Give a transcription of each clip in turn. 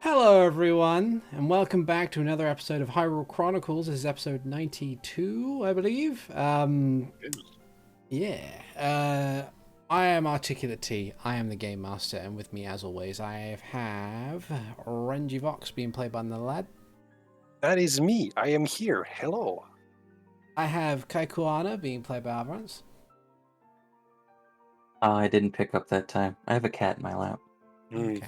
Hello, everyone, and welcome back to another episode of Hyrule Chronicles. This is episode 92, I believe. Yeah. I am Articulate T. I am the Game Master, and with me, as always, I have Renji Vox being played by the lad. That is me. I am here. Hello. I have Kaikuana being played by Avrdal. I didn't pick up that time. I have a cat in my lap. Okay.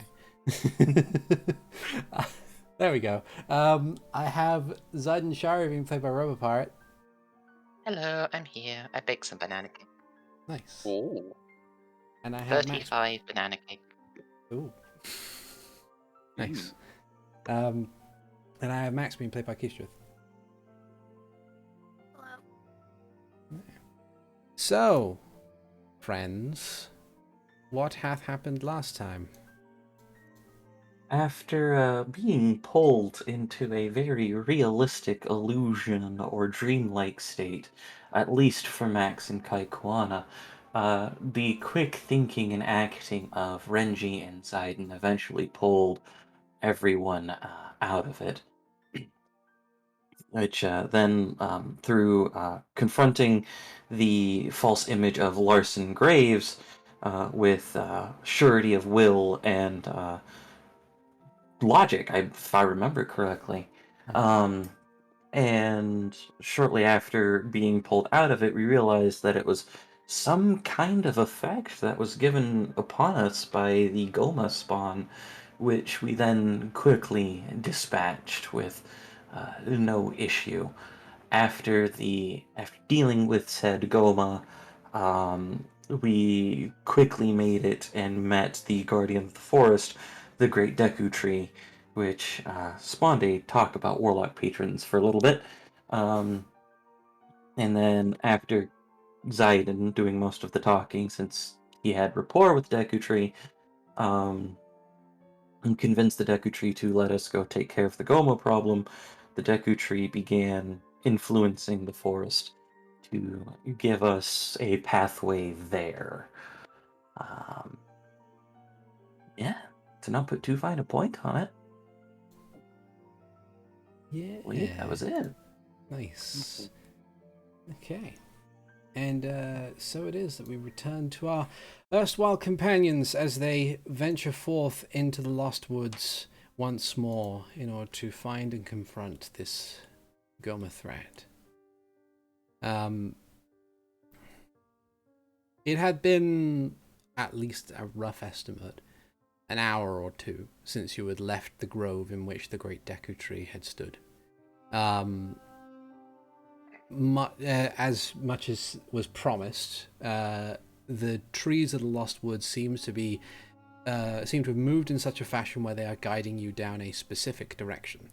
There we go. I have Zayden Shari being played by Robopirate. Hello, I'm here. I baked some banana cake. Nice. Oh. And I have 35 banana cake. Ooh. Nice. And I have Max being played by Keith. Hello. So, friends, what hath happened last time? After being pulled into a very realistic illusion or dreamlike state, at least for Max and Kaikuana, the quick thinking and acting of Renji and Zaiden eventually pulled everyone out of it. Which then, through confronting the false image of Larson Graves with surety of will and logic, if I remember correctly. And shortly after being pulled out of it, we realized that it was some kind of effect that was given upon us by the Gohma spawn, which we then quickly dispatched with no issue. After dealing with said Gohma, we quickly made it and met the Guardian of the Forest, the Great Deku Tree, which spawned a talk about Warlock patrons for a little bit. And then after Zaiden doing most of the talking, since he had rapport with Deku Tree, and convinced the Deku Tree to let us go take care of the Gohma problem, the Deku Tree began influencing the forest to give us a pathway there. Yeah, to not put too fine a point on it. Yeah. Well, yeah, that was it. Nice. Okay. And so it is that we return to our erstwhile companions as they venture forth into the Lost Woods once more in order to find and confront this Gohma threat. It had been, at least a rough estimate, an hour or two since you had left the grove in which the great Deku Tree had stood. As much as was promised, the trees of the Lost Woods seem to have moved in such a fashion where they are guiding you down a specific direction.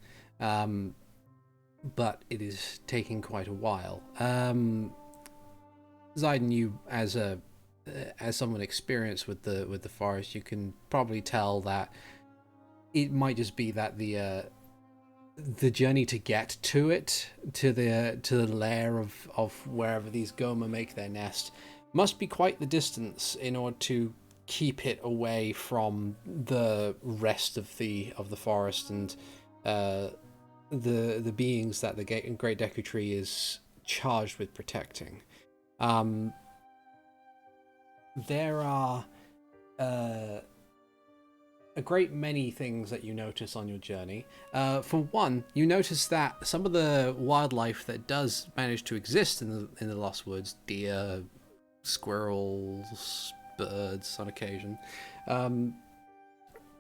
But it is taking quite a while. Zaiden, you as someone experienced with the forest, you can probably tell that it might just be that the journey to get to it, to the lair of wherever these Gohma make their nest, must be quite the distance in order to keep it away from the rest of the forest and the beings that the Great Deku Tree is charged with protecting. There are a great many things that you notice on your journey. For one, you notice that some of the wildlife that does manage to exist in the Lost Woods, deer, squirrels, birds on occasion,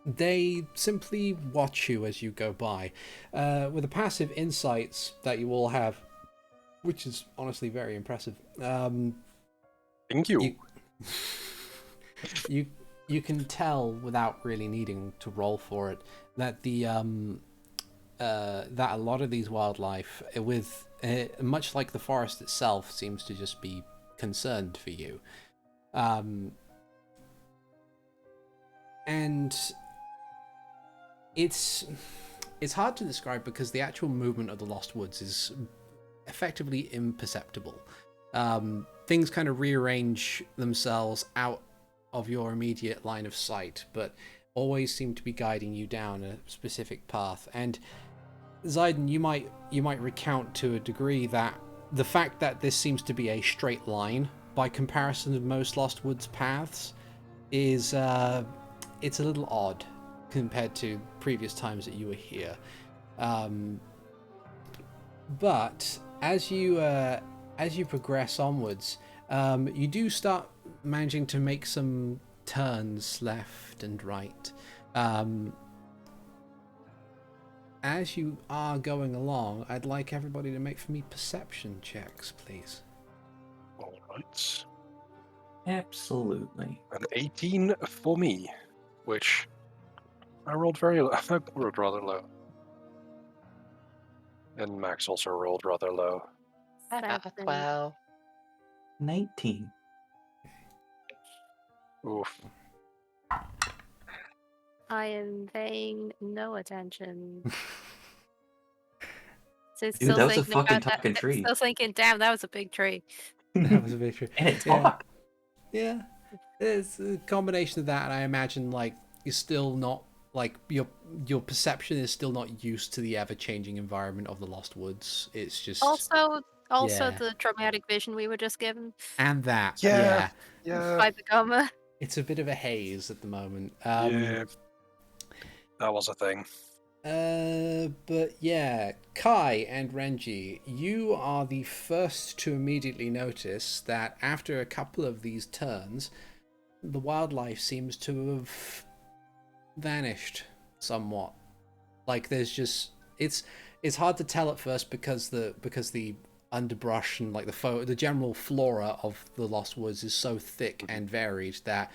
they simply watch you as you go by. With the passive insights that you all have, which is honestly very impressive. Thank you. You can tell without really needing to roll for it that that a lot of these wildlife, with much like the forest itself, seems to just be concerned for you, and it's hard to describe because the actual movement of the Lost Woods is effectively imperceptible. Things kind of rearrange themselves out of your immediate line of sight, but always seem to be guiding you down a specific path. And Zayden, you might recount to a degree that the fact that this seems to be a straight line by comparison of most Lost Woods paths is it's a little odd compared to previous times that you were here. But as you progress onwards, you do start managing to make some turns left and right. As you are going along, I'd like everybody to make for me perception checks, please. All right. Absolutely. An 18 for me, which I rolled very low. I rolled rather low. And Max also rolled rather low. I got a 12. 19. Oof. I am paying no attention. So it's Dude, still that was a thinking fucking about that. talking tree. Still thinking, damn, that was a big tree. That was a bit true. And it Yeah. talked. Yeah, it's a combination of that, and I imagine like you're still not like your perception is still not used to the ever-changing environment of the Lost Woods. It's just Also Yeah. the traumatic vision we were just given and that Yeah. by the Goma. it's a bit of a haze at the moment. Yeah. That was a thing. But yeah, Kai and Renji, you are the first to immediately notice that after a couple of these turns, the wildlife seems to have vanished somewhat. Like there's just it's hard to tell at first because the underbrush and like the general flora of the Lost Woods is so thick and varied that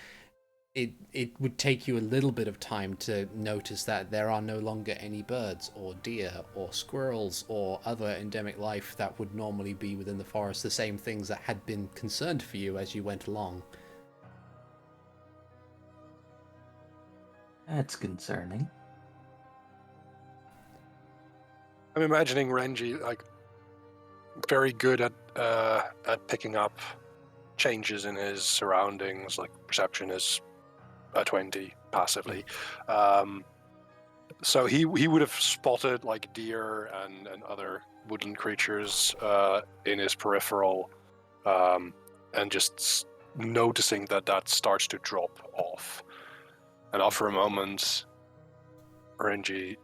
it would take you a little bit of time to notice that there are no longer any birds or deer or squirrels or other endemic life that would normally be within the forest, the same things that had been concerned for you as you went along. That's concerning. I'm imagining Renji like very good at picking up changes in his surroundings. Like perception is a 20 passively. So he would have spotted like deer and other woodland creatures in his peripheral, and just noticing that starts to drop off. And after a moment, Renji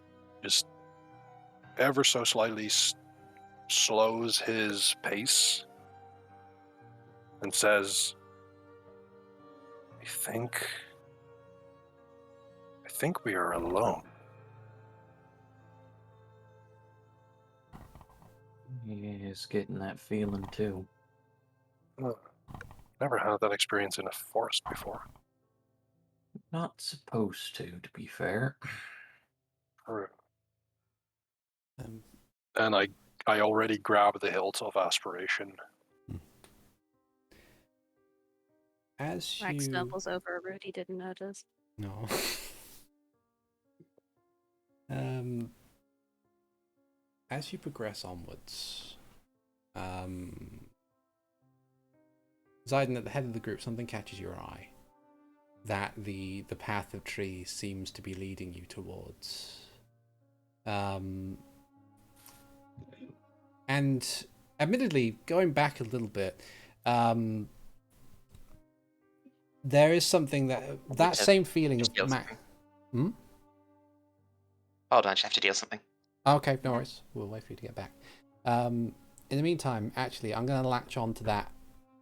just ever so slightly slows his pace and says, I think we are alone. He's getting that feeling too. Never had that experience in a forest before. Not supposed to be fair. And I already grabbed the hilt of aspiration. As Max you stumbles over a root he didn't notice. No. As you progress onwards, Zayden, at the head of the group, something catches your eye. That the path of trees seems to be leading you towards. And admittedly, going back a little bit, there is something that same feeling of Hold on, I just have to deal something. Okay, no worries. We'll wait for you to get back. In the meantime, actually, I'm going to latch on to that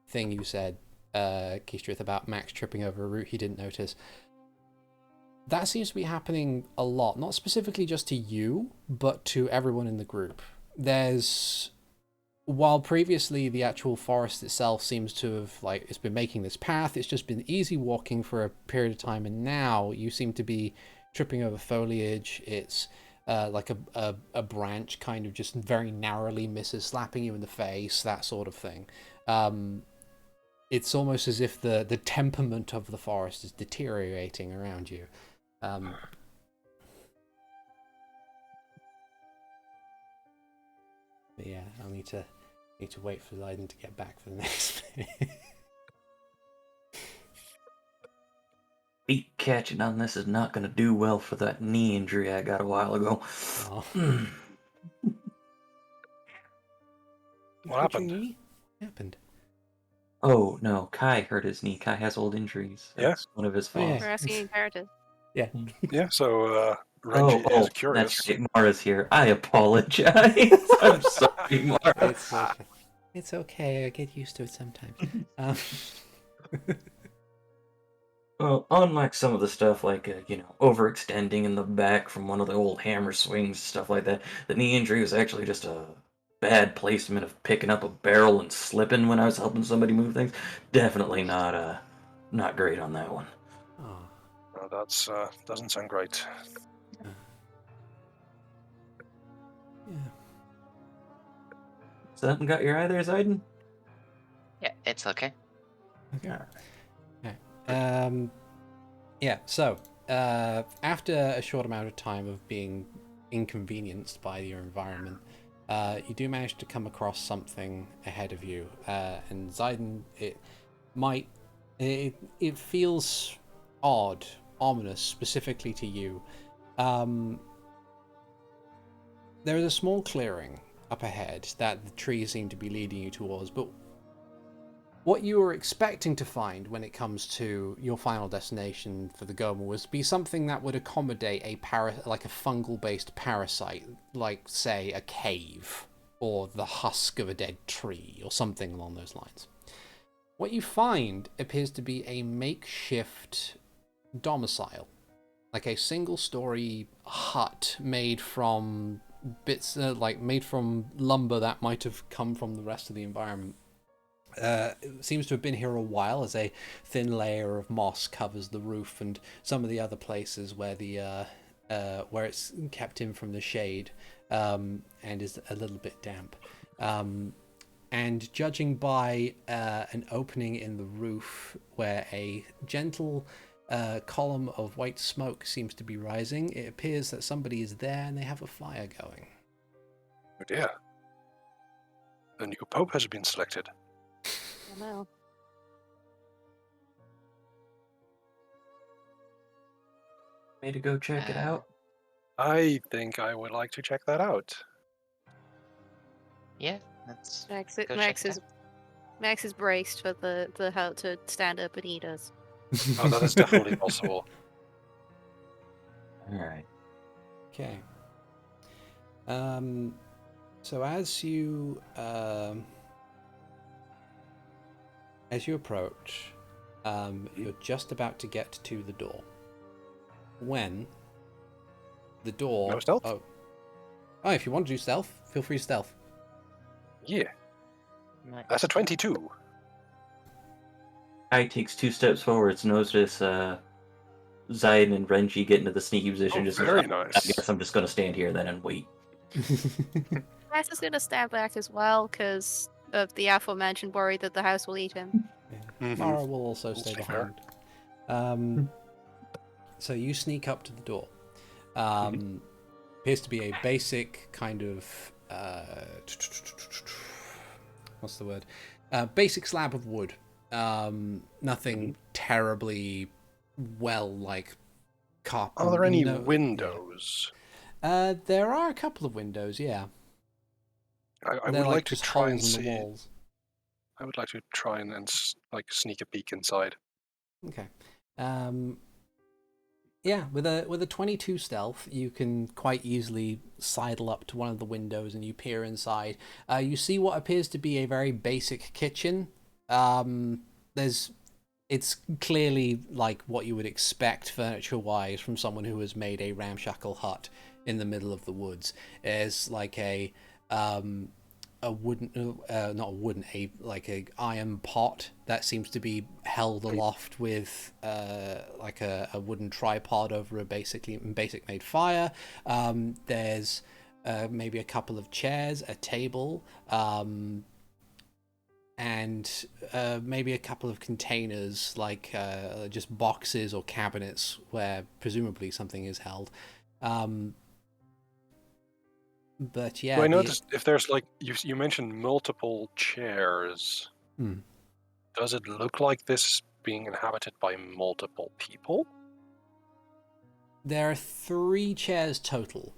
thing you said, Keestrith, about Max tripping over a root he didn't notice. That seems to be happening a lot, not specifically just to you, but to everyone in the group. While previously the actual forest itself seems to have, like, it's been making this path, it's just been easy walking for a period of time, and now you seem to be tripping over foliage. It's like a branch kind of just very narrowly misses, slapping you in the face, that sort of thing. It's almost as if the temperament of the forest is deteriorating around you. But yeah, I'll need to wait for Zayden to get back for the next bit. Speak. catching on this is not going to do well for that knee injury I got a while ago. Oh. What happened? Your knee? What happened? Oh, no, Kai hurt his knee. Kai has old injuries. Yeah? That's one of his Oh, yeah. flaws. We're asking in character. Yeah. Yeah, so Renji is curious. That's right. Mara's here. I apologize. I'm sorry, Mara. It's okay. I get used to it sometimes. Um, Well, unlike some of the stuff like, overextending in the back from one of the old hammer swings, stuff like that, the knee injury was actually just a bad placement of picking up a barrel and slipping when I was helping somebody move things. Definitely not great on that one. oh, Oh, that's doesn't sound great. yeah. Something got your eye there, Zayden? Yeah, it's okay. Okay. Yeah, so, after a short amount of time of being inconvenienced by your environment, you do manage to come across something ahead of you. And Zayden, it feels odd, ominous, specifically to you. There is a small clearing up ahead that the trees seem to be leading you towards, but what you were expecting to find when it comes to your final destination for the gohma was to be something that would accommodate like a fungal-based parasite, like, say, a cave, or the husk of a dead tree, or something along those lines. What you find appears to be a makeshift domicile, like a single-story hut made from bits, made from lumber that might have come from the rest of the environment. It seems to have been here a while, as a thin layer of moss covers the roof and some of the other places where where it's kept in from the shade, and is a little bit damp. And judging by an opening in the roof where a gentle column of white smoke seems to be rising, it appears that somebody is there and they have a fire going. Oh dear. The new pope has been selected. I don't know. Way to go check it out. I think I would like to check that out. Yeah, let's Max, go Max check is Max is braced for the hell to stand up and eat us. Oh, that is definitely possible. All right. Okay. So as you approach, you're just about to get to the door. When the door... No stealth? Oh, if you want to do stealth, feel free to stealth. Yeah, Nice. that's a 22. Kai takes 2 steps forwards, notice Zayn and Renji get into the sneaky position. Oh, just very I nice. guess I'm just going to stand here then and wait. Max is gonna stand back as well because of the aforementioned worry that the house will eat him. Yeah. Mara will also That's stay fair. behind. So you sneak up to the door. Appears to be a basic kind of what's the word? Basic slab of wood. Nothing terribly well like carpet. Are there any no, windows? Yeah. There are a couple of windows. Yeah. I They're would like to just try and holes in the see. walls. I would like to try and sneak a peek inside. Okay. Yeah, with a 22 stealth, you can quite easily sidle up to one of the windows and you peer inside. You see what appears to be a very basic kitchen. It's clearly like what you would expect furniture-wise from someone who has made a ramshackle hut in the middle of the woods. There's like a wooden, not a wooden, like a iron pot that seems to be held aloft with like a wooden tripod over a basic made fire. There's maybe a couple of chairs, a table, and maybe a couple of containers, like just boxes or cabinets where presumably something is held. But yeah, Do I notice if there's like you mentioned multiple chairs? Does it look like this being inhabited by multiple people? There are 3 chairs total.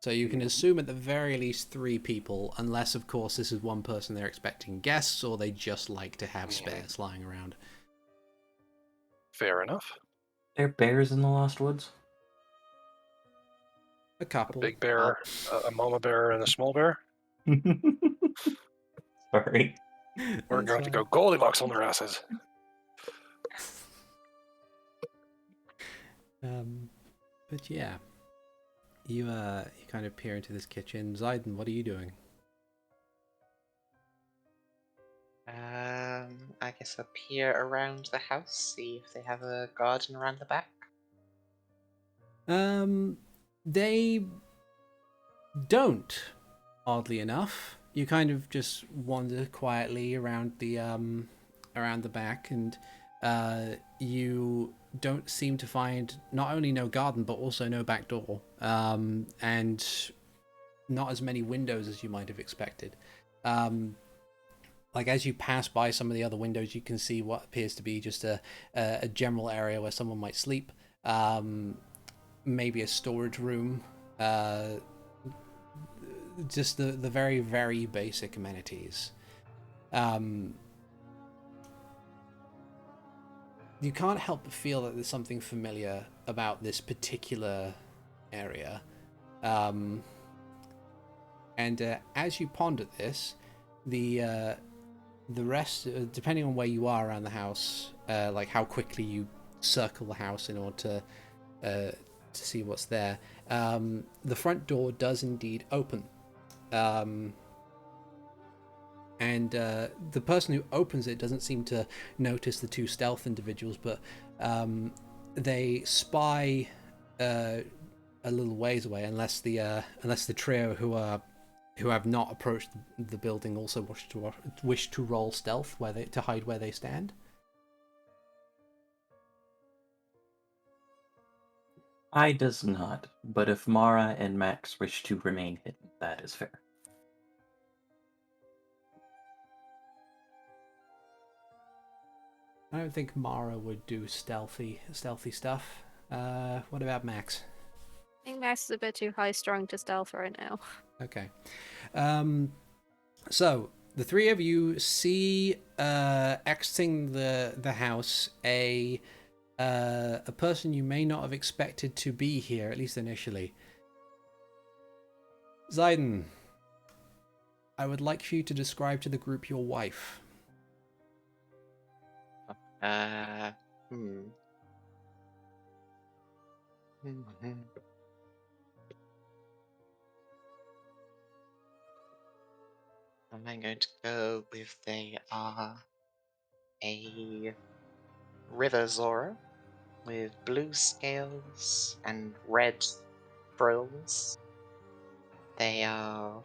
So you can assume at the very least 3 people, unless, of course, this is one person they're expecting guests, or they just like to have spares lying around. Fair enough. There are bears in the Lost Woods? A A couple. big bear, a mama bear, and a small bear. Sorry. We're going to go Goldilocks on their asses. But yeah, you kind of peer into this kitchen. Zayden, what are you doing? I guess I'll peer around the house, see if they have a garden around the back. They don't. Oddly enough, you kind of just wander quietly around the back, and you don't seem to find not only no garden but also no back door, and not as many windows as you might have expected. Like as you pass by some of the other windows, you can see what appears to be just a general area where someone might sleep. Maybe a storage room. Just the very, very basic amenities. You can't help but feel that there's something familiar about this particular area. And as you ponder this, the rest, depending on where you are around the house, like how quickly you circle the house in order to see what's there, the front door does indeed open. And the person who opens it doesn't seem to notice the 2 stealth individuals, but they spy a little ways away, unless the trio who have not approached the building also wish to roll stealth to hide where they stand. I does not, but if Mara and Max wish to remain hidden, that is fair. I don't think Mara would do stealthy stuff. What about Max? I think Max is a bit too high-strung to stealth right now. Okay. So the 3 of you see exiting the house a person you may not have expected to be here, at least initially. Zayden, I would like for you to describe to the group your wife. I'm going to go with they are a river Zora with blue scales and red frills. They are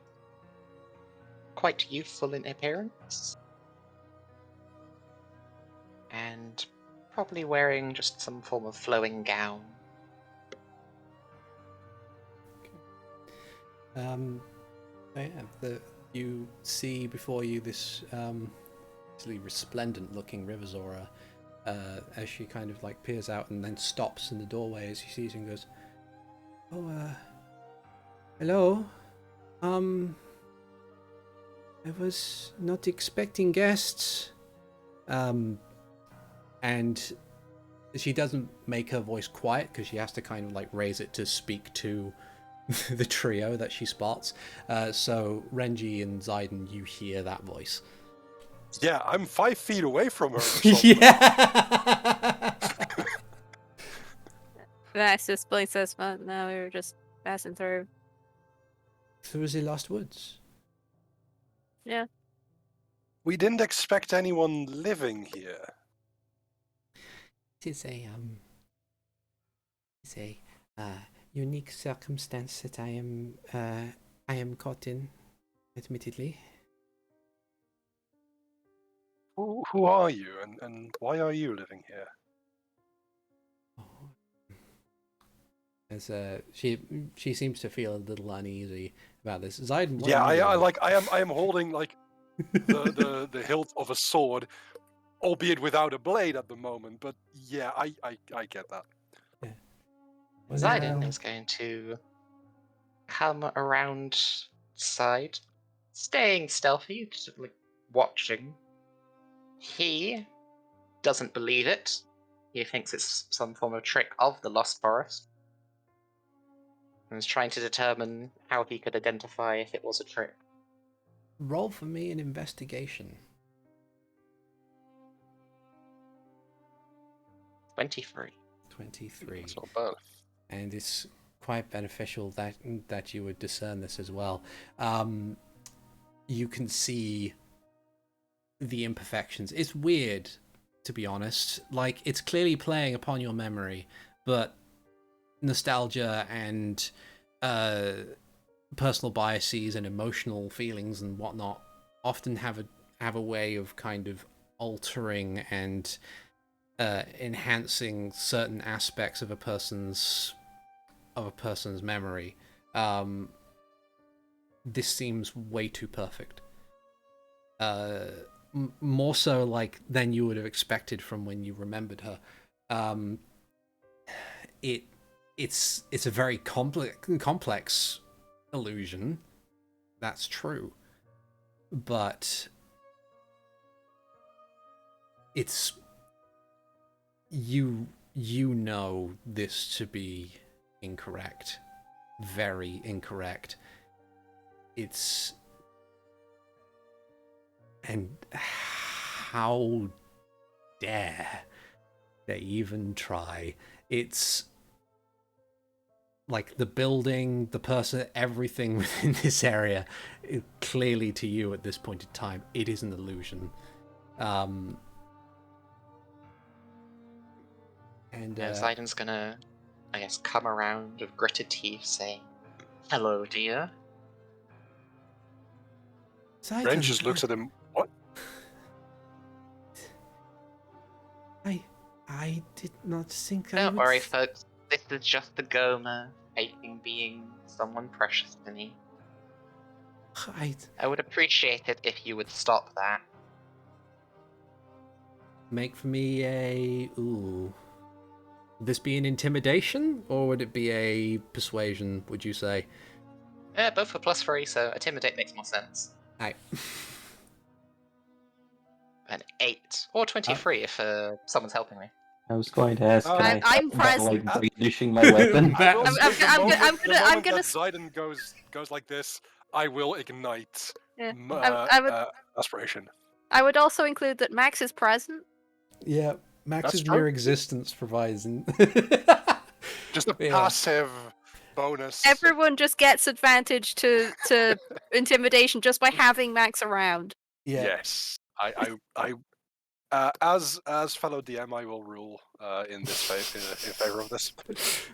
quite youthful in appearance and probably wearing just some form of flowing gown. You see before you this really resplendent-looking River Zora, as she kind of like peers out and then stops in the doorway as she sees you and goes, "Oh, hello. I was not expecting guests." And she doesn't make her voice quiet because she has to kind of like raise it to speak to the trio that she spots. So Renji and Zayden, you hear that voice. Yeah, I'm 5 feet away from her. Yeah. Max just blinks says, "But no, we were just passing through." Through the Lost Woods. Yeah. We didn't expect anyone living here. It is a unique circumstance that I am caught in, admittedly. Who are you, and why are you living here? As she seems to feel a little uneasy about this. Zayden, what Yeah, are you doing? I am holding like the hilt of a sword, albeit without a blade at the moment. But yeah, I get that. Yeah. Zidon is going to come around side, staying stealthy, just like watching. He doesn't believe it. He thinks it's some form of trick of the Lost Forest. And is trying to determine how he could identify if it was a trick. Roll for me an investigation. 23. 23. That's not bad. And it's quite beneficial that you would discern this as well. You can see the imperfections. It's weird, to be honest. Like, it's clearly playing upon your memory, but nostalgia and personal biases and emotional feelings and whatnot often have a way of kind of altering and enhancing certain aspects of a person's memory. This seems way too perfect. More so like than you would have expected from when you remembered her. It's a very complex illusion. That's true, but it's you know this to be incorrect, very incorrect. And how dare they even try? It's like the building, the person, everything within this area, clearly to you at this point in time, it is an illusion. And Zidon's gonna, I guess, come around with gritted teeth saying, "Hello, dear." Ren just looks at him. What? I did not think I Don't would... worry, folks. This is just the gohma faking being someone precious to me. I would appreciate it if you would stop that. Make for me a... Ooh. Would this be an intimidation, or would it be a persuasion, would you say? Yeah, both for +3, so intimidate makes more sense. Aye. An 8 or 23 if someone's helping me. I was going to ask, can I I'm help by, present. like brandishing my weapon? I will I'm- say I'm the gonna- moment- the I'm moment gonna- that Zidon goes like this, I will ignite Yeah. m- would- aspiration. I would also include that Max is present. Yeah, Max's That's true. mere existence provides... Just a Yeah. passive bonus. Everyone just gets advantage to intimidation just by having Max around. Yeah. Yes, I as fellow DM, I will rule in this in favor of this.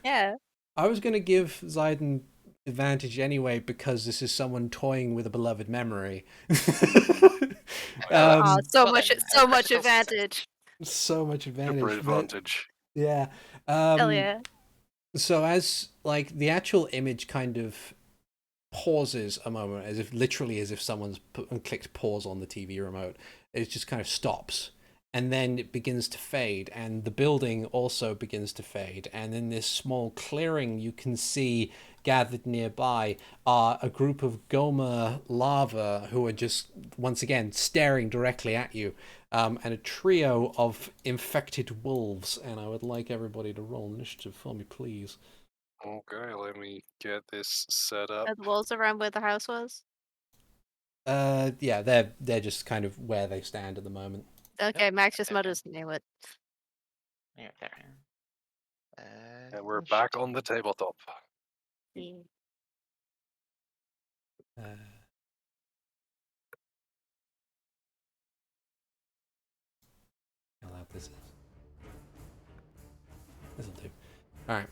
Yeah. I was going to give Zidon advantage anyway because this is someone toying with a beloved memory. Oh, so well much, then, so much critical success. advantage. So much advantage. Super but- advantage. Yeah. Hell yeah. So as like the actual image kind of pauses a moment, as if someone's clicked pause on the TV remote, it just kind of stops, and then it begins to fade, and the building also begins to fade, and in this small clearing you can see gathered nearby are a group of gohma larvae who are just once again staring directly at you, and a trio of infected wolves. And I would like everybody to roll initiative for me, please. Okay, let me get this set up. Are the walls around where the house was? Yeah, they're just kind of where they stand at the moment. Okay, Yep. Max just mutters knew it. Yeah, there. And we're back on the tabletop. Uh, how loud this is. This'll do. All right.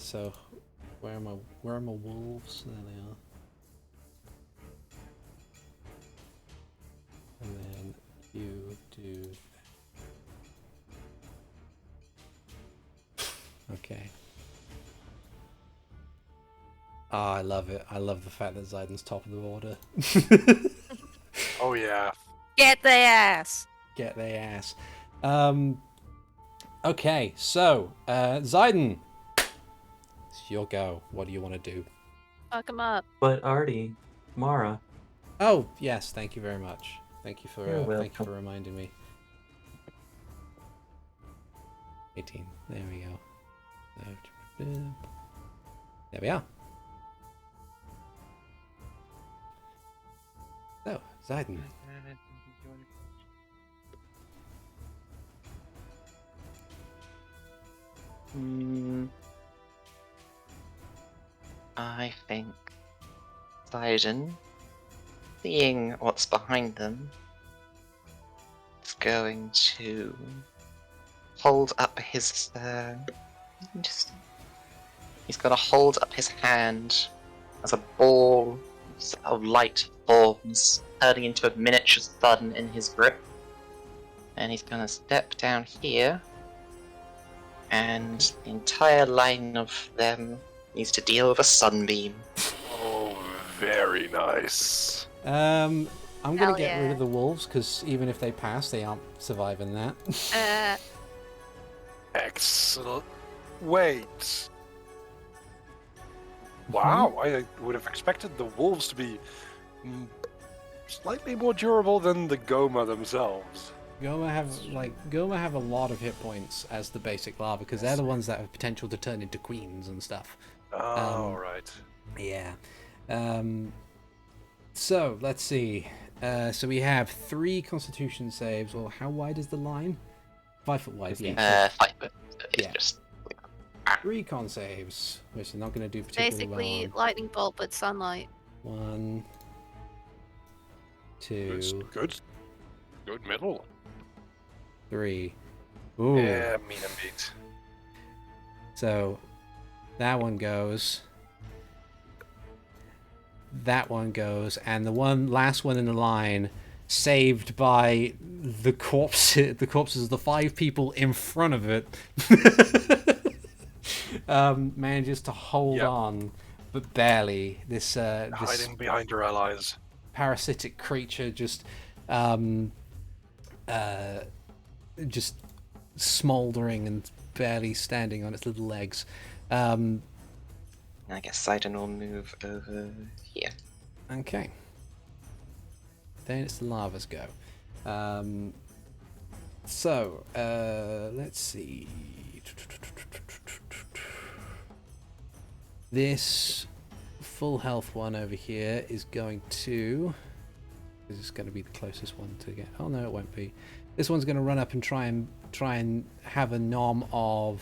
So where are my wolves? There they are. And then you do. Okay. Oh, I love it. I love the fact that Zidon's top of the order. Oh yeah. Get the ass. Get their ass. Okay, so Zidon, It's your go. What do you want to do? Fuck him up. But Artie, Mara. Oh, yes, thank you very much. Thank you for You're thank you welcome. for reminding me. 18. There we go. There we are. So, Zayden. I think Biden, seeing what's behind them, is going to hold up his. He's gonna hold up his hand as a ball of light forms, turning into a miniature sun in his grip. And he's gonna step down here, and the entire line of them needs to deal with a sunbeam. Oh, very nice. I'm gonna Hell get rid yeah. of the wolves because even if they pass, they aren't surviving that. Excellent. Wait. Wow, I would have expected the wolves to be slightly more durable than the gohma themselves. Gohma have a lot of hit points as the basic larva because they're the ones that have potential to turn into queens and stuff. Oh, right. Yeah. So let's see. So we have 3 Constitution saves. Or how wide is the line? 5 foot wide. Yeah. 5 foot. It's Yeah. just 3 con saves, which is not going to do particularly Basically, well. lightning bolt but sunlight. 1, It's 2, good. Good middle. 3. Ooh. Yeah, mean and beat. So that one goes. That one goes, and the last one in the line, saved by the corpses of the 5 people in front of it, manages to hold Yep. on, but barely. This Hiding behind your allies. parasitic creature just smoldering and barely standing on its little legs. I guess Sidon will move over here. Okay. Then it's the lava's go. Let's see. This full health one over here is going to... This is going to be the closest one to get... Oh no, it won't be. This one's going to run up and try and have a nom of...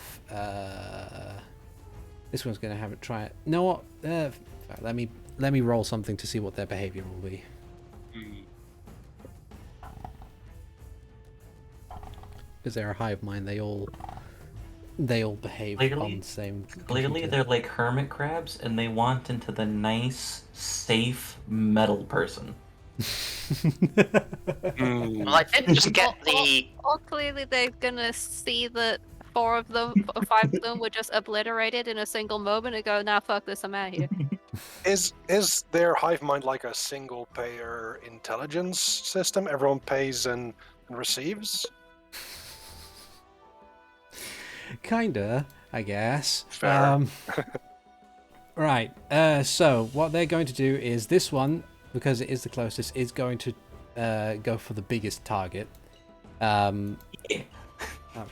This one's going to have it try it. No, what? Let me roll something to see what their behavior will be. Because they're a hive mind, they all behave Clearly- on the same. Clearly, computer. they're like hermit crabs, and they want into the nice, safe metal person. Hmm. Well, I did just get the. Or clearly they're gonna see that 4 of them, or 5 of them were just obliterated in a single moment and go, nah, fuck this, I'm out of here. Is their hive mind like a single payer intelligence system? Everyone pays and receives? Kinda, I guess. Fair. Right. So what they're going to do is this one, because it is the closest, is going to go for the biggest target. Up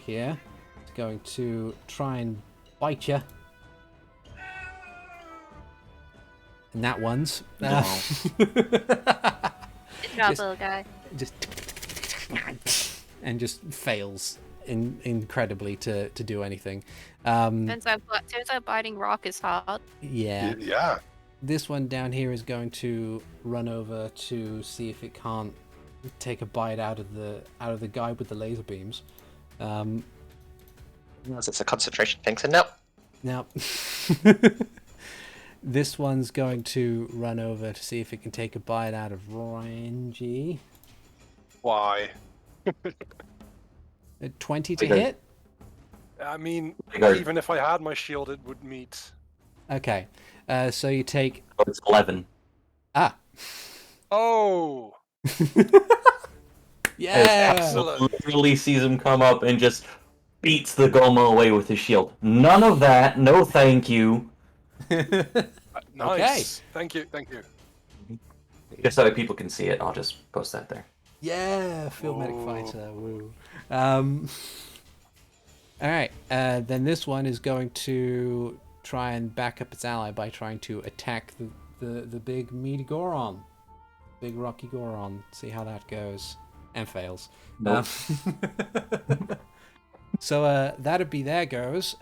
here, it's going to try and bite you. And that one's. No. Good job, Just- little guy. just and just fails incredibly to do anything. Turns out biting rock is hard. Yeah. Yeah. This one down here is going to run over to see if it can't take a bite out of the guy with the laser beams. Unless it's a concentration thing, so nope. Now, this one's going to run over to see if it can take a bite out of Renji. Why? 20 to Okay. hit? I mean, Regard. even if I had my shield, it would meet. Okay. So you take... Oh, it's 11. Ah! Oh! Yeah! Excellent. Literally sees him come up and just beats the gohma away with his shield. None of that. No thank you. Nice. Thank you. Just so that people can see it, I'll just post that there. Yeah, field medic Ooh. fighter. Woo. All right. Then this one is going to try and back up its ally by trying to attack the big meaty Goron, big rocky Goron. See how that goes, and fails. Nope. So that'd be there goes.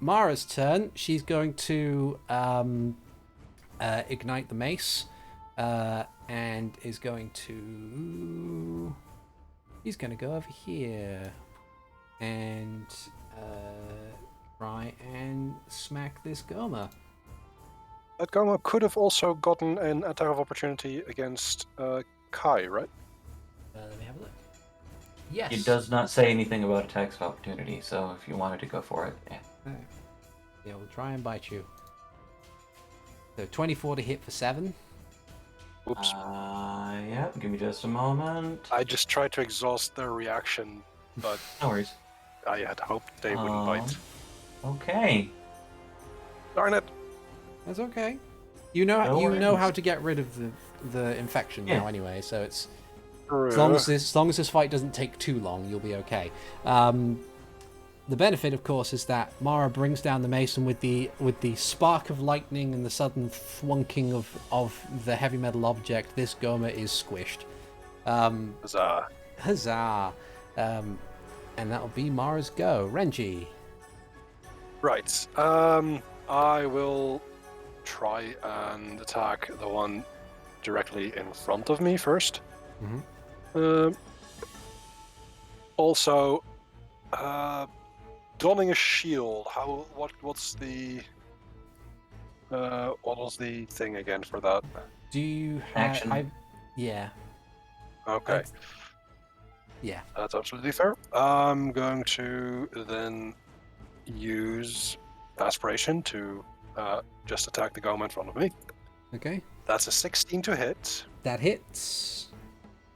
Mara's turn. She's going to ignite the mace, and is going to. He's going to go over here and try and smack this gohma. That gohma could have also gotten an attack of opportunity against Kai, right? Let me have a look. Yes. It does not say anything about attacks of opportunity, so if you wanted to go for it, yeah. Yeah, we'll try and bite you. So 24 to hit for 7. Oops. Yeah, give me just a moment. I just tried to exhaust their reaction, but No worries. I had hoped they wouldn't bite. Okay. Darn it! That's okay. You know No you know worries. how to get rid of the infection Yeah. now anyway, so it's True. as long as this fight doesn't take too long, you'll be okay. The benefit, of course, is that Mara brings down the mason with the spark of lightning and the sudden thwunking of the heavy metal object. This gohma is squished. Huzzah. Huzzah! And that'll be Mara's go. Renji. Right. I will try and attack the one directly in front of me first. Also, donning a shield. What's the what was the thing again for that? Do you have? Action. Yeah. Okay, Yeah. that's absolutely fair. I'm going to then use aspiration to just attack the gohma in front of me. Okay. That's a 16 to hit That hits.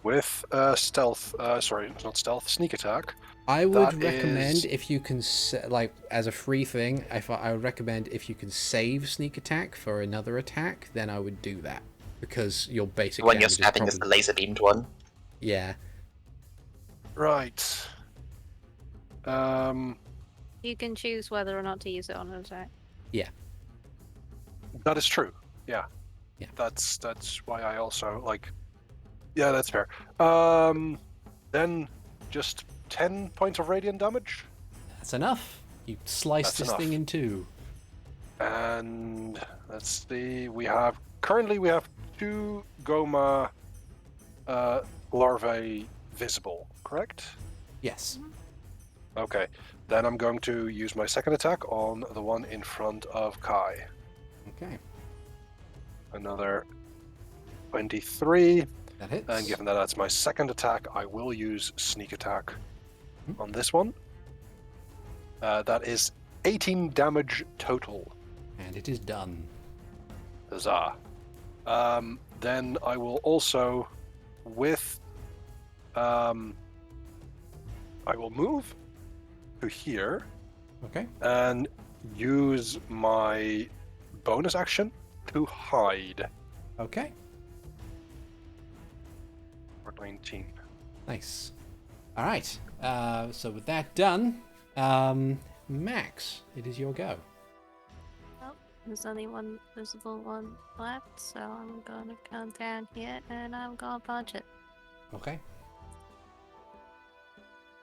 with stealth. Sorry, not stealth. Sneak attack. I would That recommend is- if you can like as a free thing. I would recommend if you can save sneak attack for another attack, then I would do that because your basic. The one you're damage is stabbing is the probably- laser beamed one. Yeah. Right. You can choose whether or not to use it on an attack. That is true. Yeah. Yeah. That's why I also like. Yeah, that's fair. Then just 10 points of radiant damage, That's enough. You slice That's this enough. thing in two. and let's see. Currently we have 2 gohma larvae visible. Correct? Yes. Okay. Then I'm going to use my second attack on the one in front of Kai. Okay. Another 23. That hits. And given that that's my second attack, I will use sneak attack on this one. That is 18 damage total. And it is done. Huzzah. Then I will also, I will move to here Okay. and use my bonus action to hide Okay. for 19. Nice. All right. So with that done, Max, it is your go. Well, there's only one visible one left, so I'm gonna come down here and I'm gonna punch it. Okay.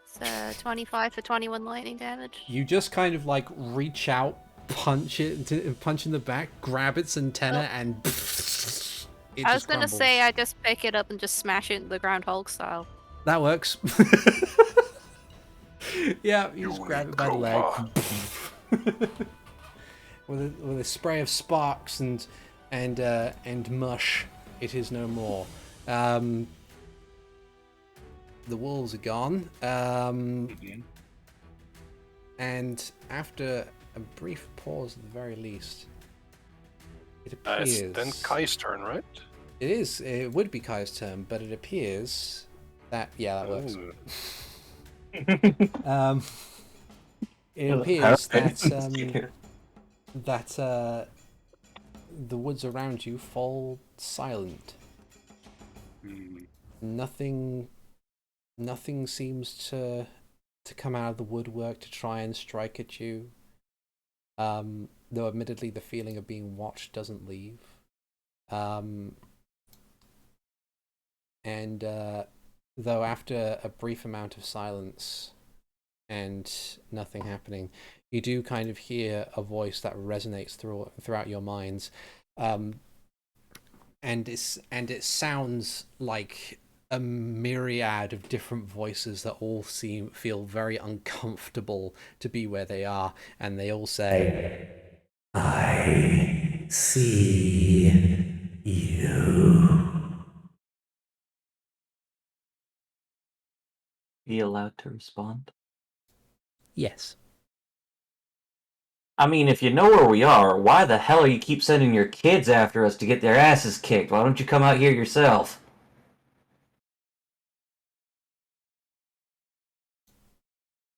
So 25 for 21 lightning damage. You just kind of like reach out, punch in the back, grab its antenna, and it I was just gonna crumbles. say I just pick it up and just smash it into the ground Hulk style. That works. Yeah, you just You grab it by the leg. with a spray of sparks and mush, it is no more. The wolves are gone. And after a brief pause at the very least, it It's appears... then Kai's turn, right? It is. It would be Kai's turn, but it appears that... Yeah, that works. Ooh. It appears that that the woods around you fall silent. Hmm. Nothing seems to come out of the woodwork to try and strike at you. Though admittedly the feeling of being watched doesn't leave. And though after a brief amount of silence and nothing happening, you do kind of hear a voice that resonates throughout your minds, and it sounds like a myriad of different voices that all feel very uncomfortable to be where they are, and they all say, "I see you." Be allowed to respond? Yes. I mean, if you know where we are, why the hell are you keep sending your kids after us to get their asses kicked? Why don't you come out here yourself?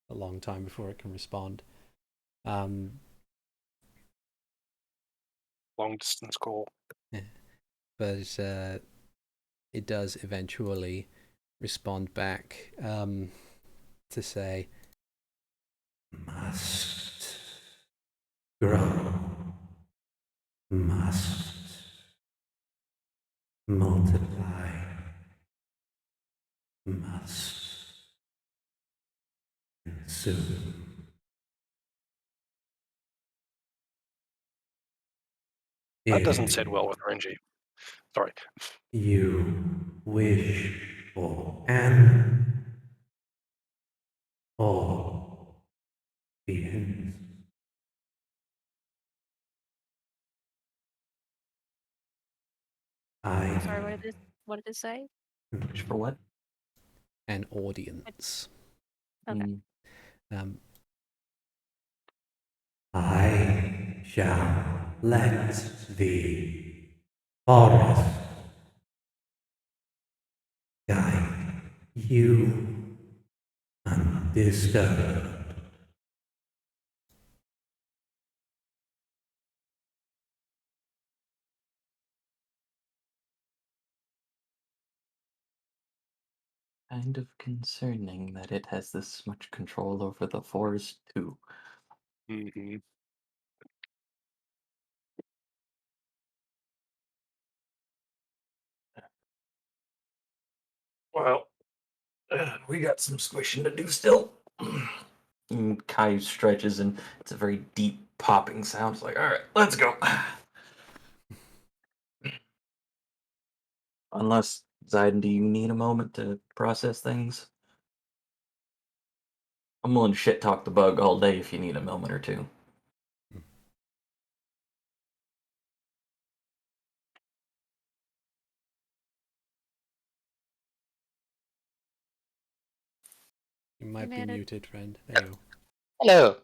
A long time before it can respond. Long distance call. But it does eventually respond back to say, "Must grow, must multiply, must consume." That doesn't sit well with Renji. Sorry. You wish for an all beings. Sorry, what did it say? Wish for what? An audience. Okay. I shall let the forest guide you undisturbed. Kind of concerning that it has this much control over the forest, too. Mm-hmm. Well, we got some squishing to do still. And Kai stretches, and it's a very deep popping sound. It's like, all right, let's go. Unless, Zayden, do you need a moment to process things? I'm willing to shit talk the bug all day if you need a moment or two. You might be Managed. muted, friend. There you go. Hello.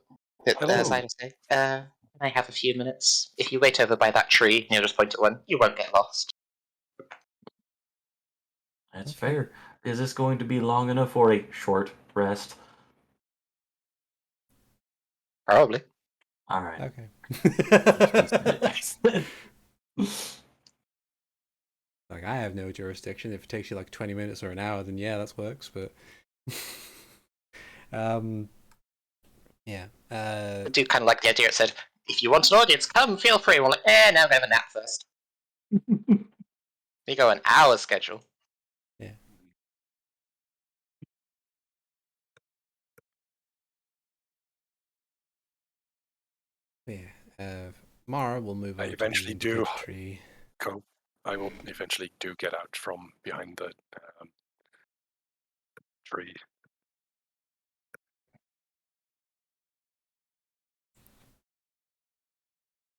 Hello. As I say, I have a few minutes. If you wait over by that tree, you'll just point at one. You won't get lost. That's Okay. fair. Is this going to be long enough for a short rest? Probably. All right. Okay. Like, I have no jurisdiction. If it takes you like 20 minutes or an hour, then yeah, that works. But yeah. I do kind of like the idea. It said, if you want an audience, come, feel free. We're like, no, I'm going to have a nap first. We go an hour schedule. Yeah. Yeah. Mara will move I over eventually to the do. indicator tree. I will eventually do get out from behind the tree.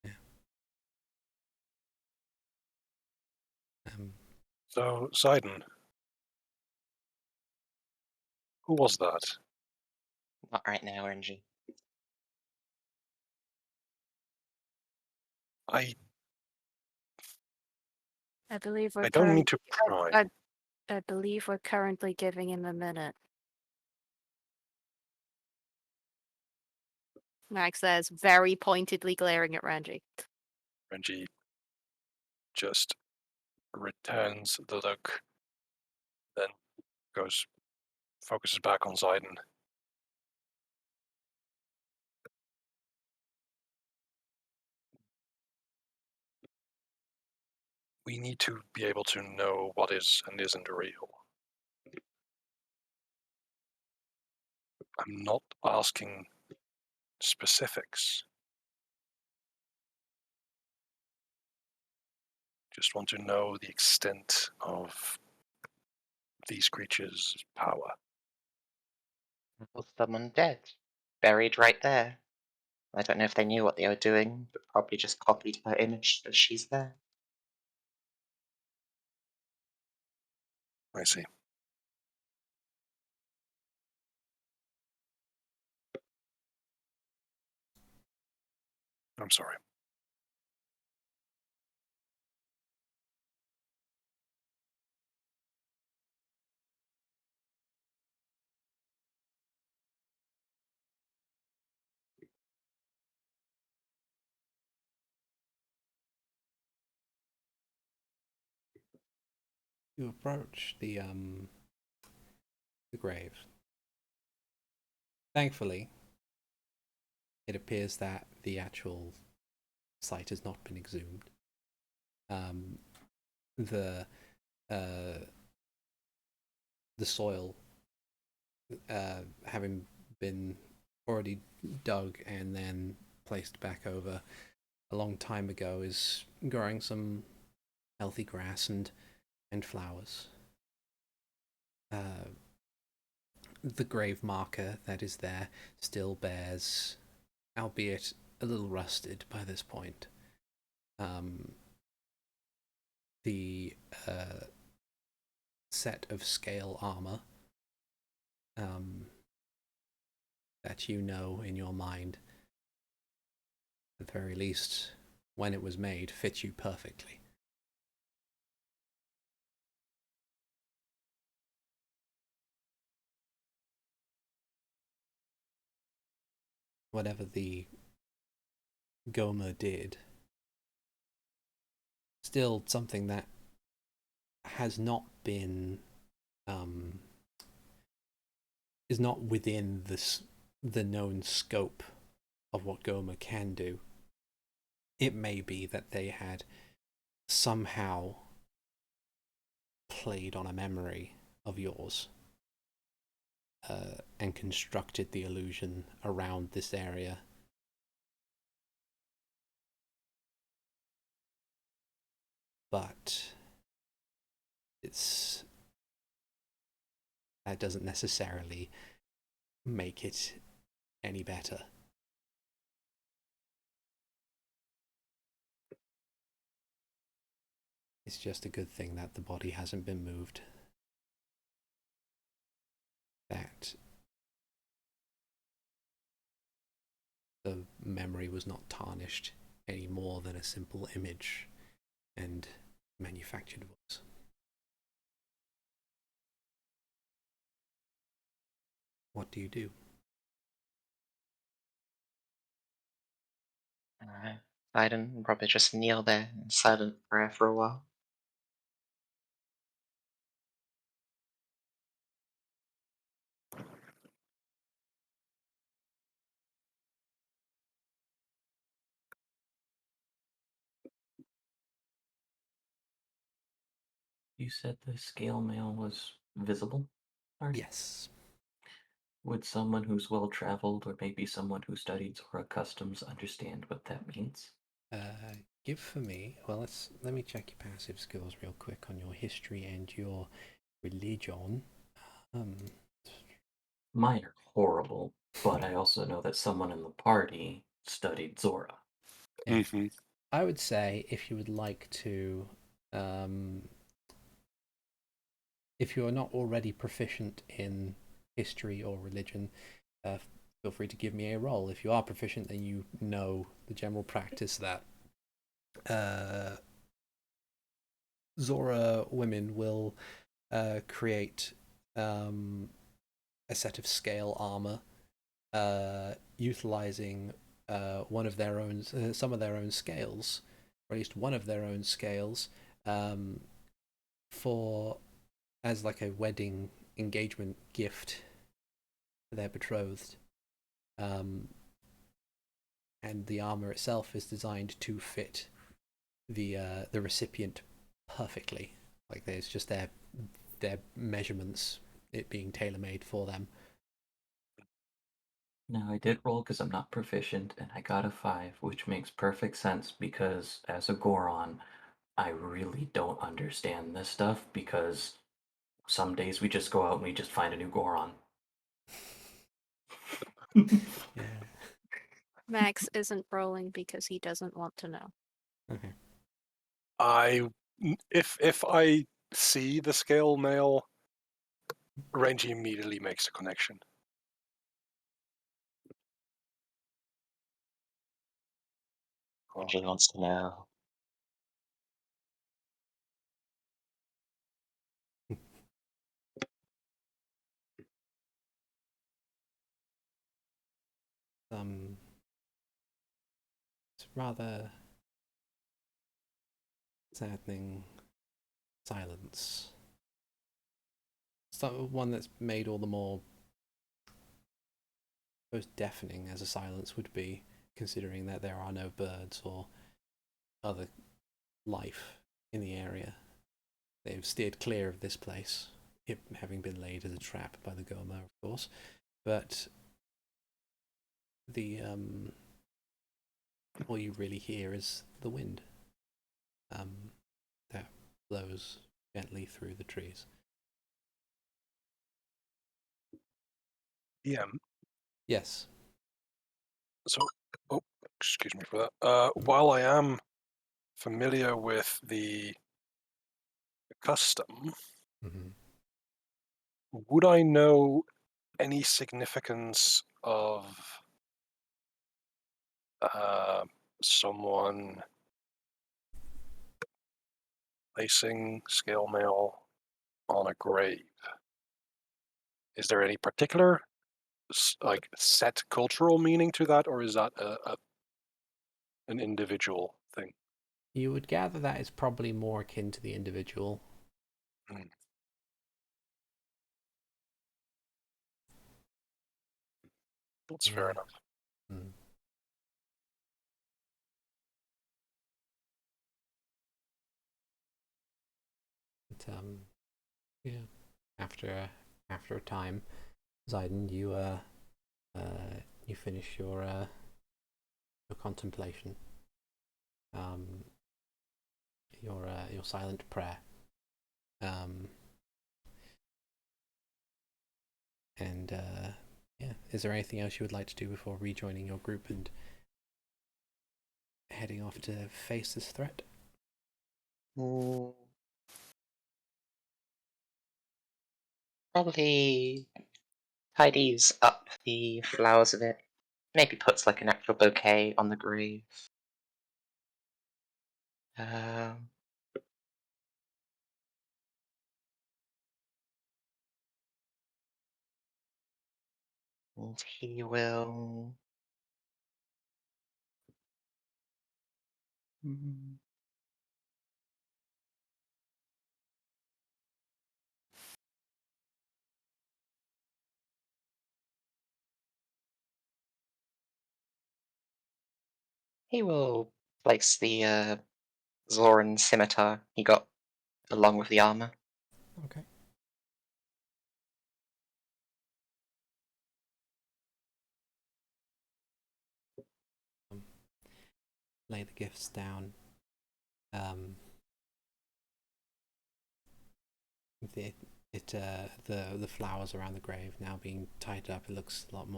Yeah. So, Sidon, who was that? Not right now, Renji. I believe we're don't mean to pry. I believe we're currently giving him a minute. Max says, very pointedly glaring at Renji. Renji just returns the look, then focuses back on Zayden. We need to be able to know what is and isn't real. I'm not asking specifics. Just want to know the extent of these creatures' power. Was someone dead? Buried right there. I don't know if they knew what they were doing, but probably just copied her image as she's there. I see. I'm sorry. You approach the grave. Thankfully, it appears that the actual site has not been exhumed. The soil, having been already dug and then placed back over a long time ago, is growing some healthy grass and flowers. The grave marker that is there still bears, albeit a little rusted by this point, the set of scale armor that you know in your mind, at the very least, when it was made, fits you perfectly. Whatever the gohma did, still something that has not been is not within the known scope of what gohma can do. It may be that they had somehow played on a memory of yours and constructed the illusion around this area. But that doesn't necessarily make it any better. It's just a good thing that the body hasn't been moved. That the memory was not tarnished any more than a simple image and manufactured was. What do you do? Biden will probably just kneel there in silent prayer for a while. You said the scale mail was visible? Sorry? Yes. Would someone who's well traveled, or maybe someone who studied Zora customs, understand what that means? Give for me. Well, let me check your passive skills real quick on your history and your religion. Mine are horrible, but I also know that someone in the party studied Zora. Mm-hmm. I would say if you would like to, if you are not already proficient in history or religion, feel free to give me a roll. If you are proficient, then you know the general practice that Zora women will create a set of scale armor utilizing one of their own, some of their own scales, or at least one of their own scales, for as like a wedding engagement gift for their betrothed. And the armor itself is designed to fit the recipient perfectly. Like there's just their measurements, it being tailor made for them. Now, I did roll because I'm not proficient, and I got a 5, which makes perfect sense because as a Goron, I really don't understand this stuff because some days we just go out and we just find a new Goron. Yeah. Max isn't rolling because he doesn't want to know. Okay. If I see the scale mail, Renji immediately makes a connection. Renji wants to know. It's rather saddening silence. So one that's made all the more, I suppose, deafening as a silence would be, considering that there are no birds or other life in the area. They've steered clear of this place, it having been laid as a trap by the gohma, of course. But the all you really hear is the wind that blows gently through the trees. Yeah. Yes. So, oh, excuse me for that. While I am familiar with the custom, Mm-hmm. would I know any significance of someone placing scale mail on a grave? Is there any particular like set cultural meaning to that, or is that an individual thing? You would gather that it's probably more akin to the individual. Mm. That's fair enough. Mm. But, yeah. After a time, Zayden, you finish your contemplation, your silent prayer, and yeah. Is there anything else you would like to do before rejoining your group and heading off to face this threat? Probably tidies up the flowers a bit. Maybe puts like an actual bouquet on the grave. And he will. He will place the Zoran scimitar he got along with the armor. Okay. Lay the gifts down. The flowers around the grave now being tied up, it looks a lot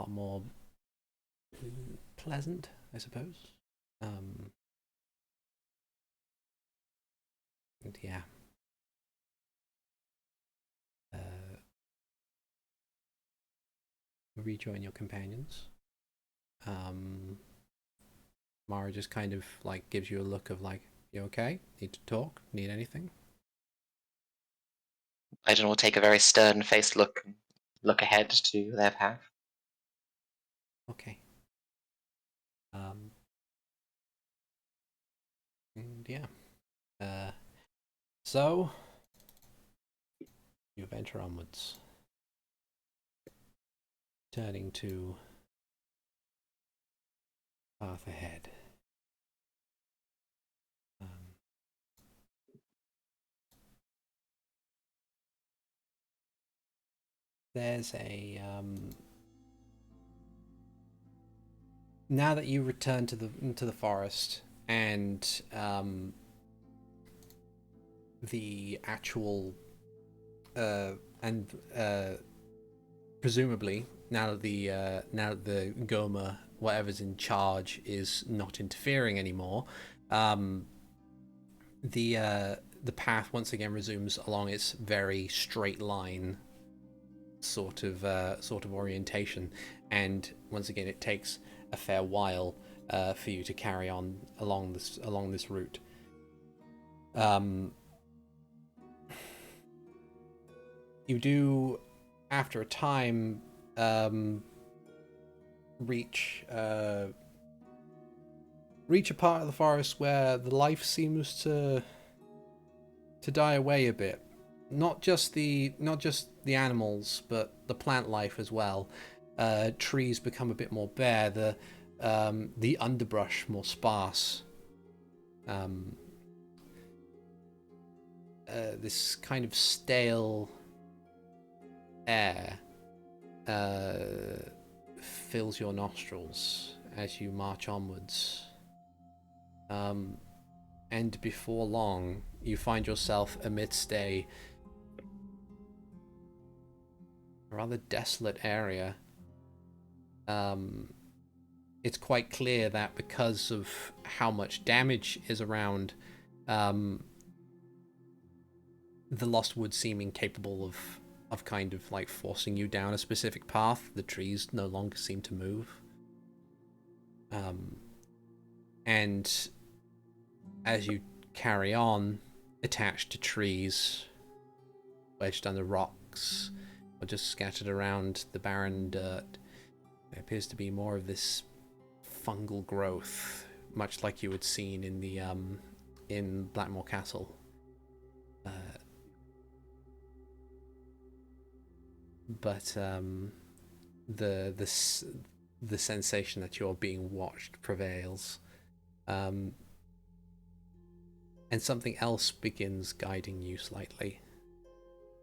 more pleasant, I suppose. And yeah. Rejoin your companions. Mara just kind of like gives you a look of like, you okay? Need to talk? Need anything? Aiden will take a very stern-faced look and look ahead to their path. Okay. And yeah. So you venture onwards, turning to path ahead. There's a now that you return to the forest and the actual presumably now that the gohma, whatever's in charge, is not interfering anymore, the path once again resumes along its very straight line sort of orientation, and once again it takes a fair while for you to carry on along this route. You do, after a time, reach a part of the forest where the life seems to die away a bit. Not just the animals, but the plant life as well. Trees become a bit more bare. The underbrush more sparse. This kind of stale air fills your nostrils as you march onwards. And before long, you find yourself amidst a rather desolate area. It's quite clear that because of how much damage is around, the Lost Woods seem incapable of kind of like forcing you down a specific path. The trees no longer seem to move. And as you carry on, attached to trees, wedged under rocks, or just scattered around the barren dirt, there appears to be more of this fungal growth, much like you had seen in the in Blackmore Castle. But the sensation that you're being watched prevails. And something else begins guiding you slightly.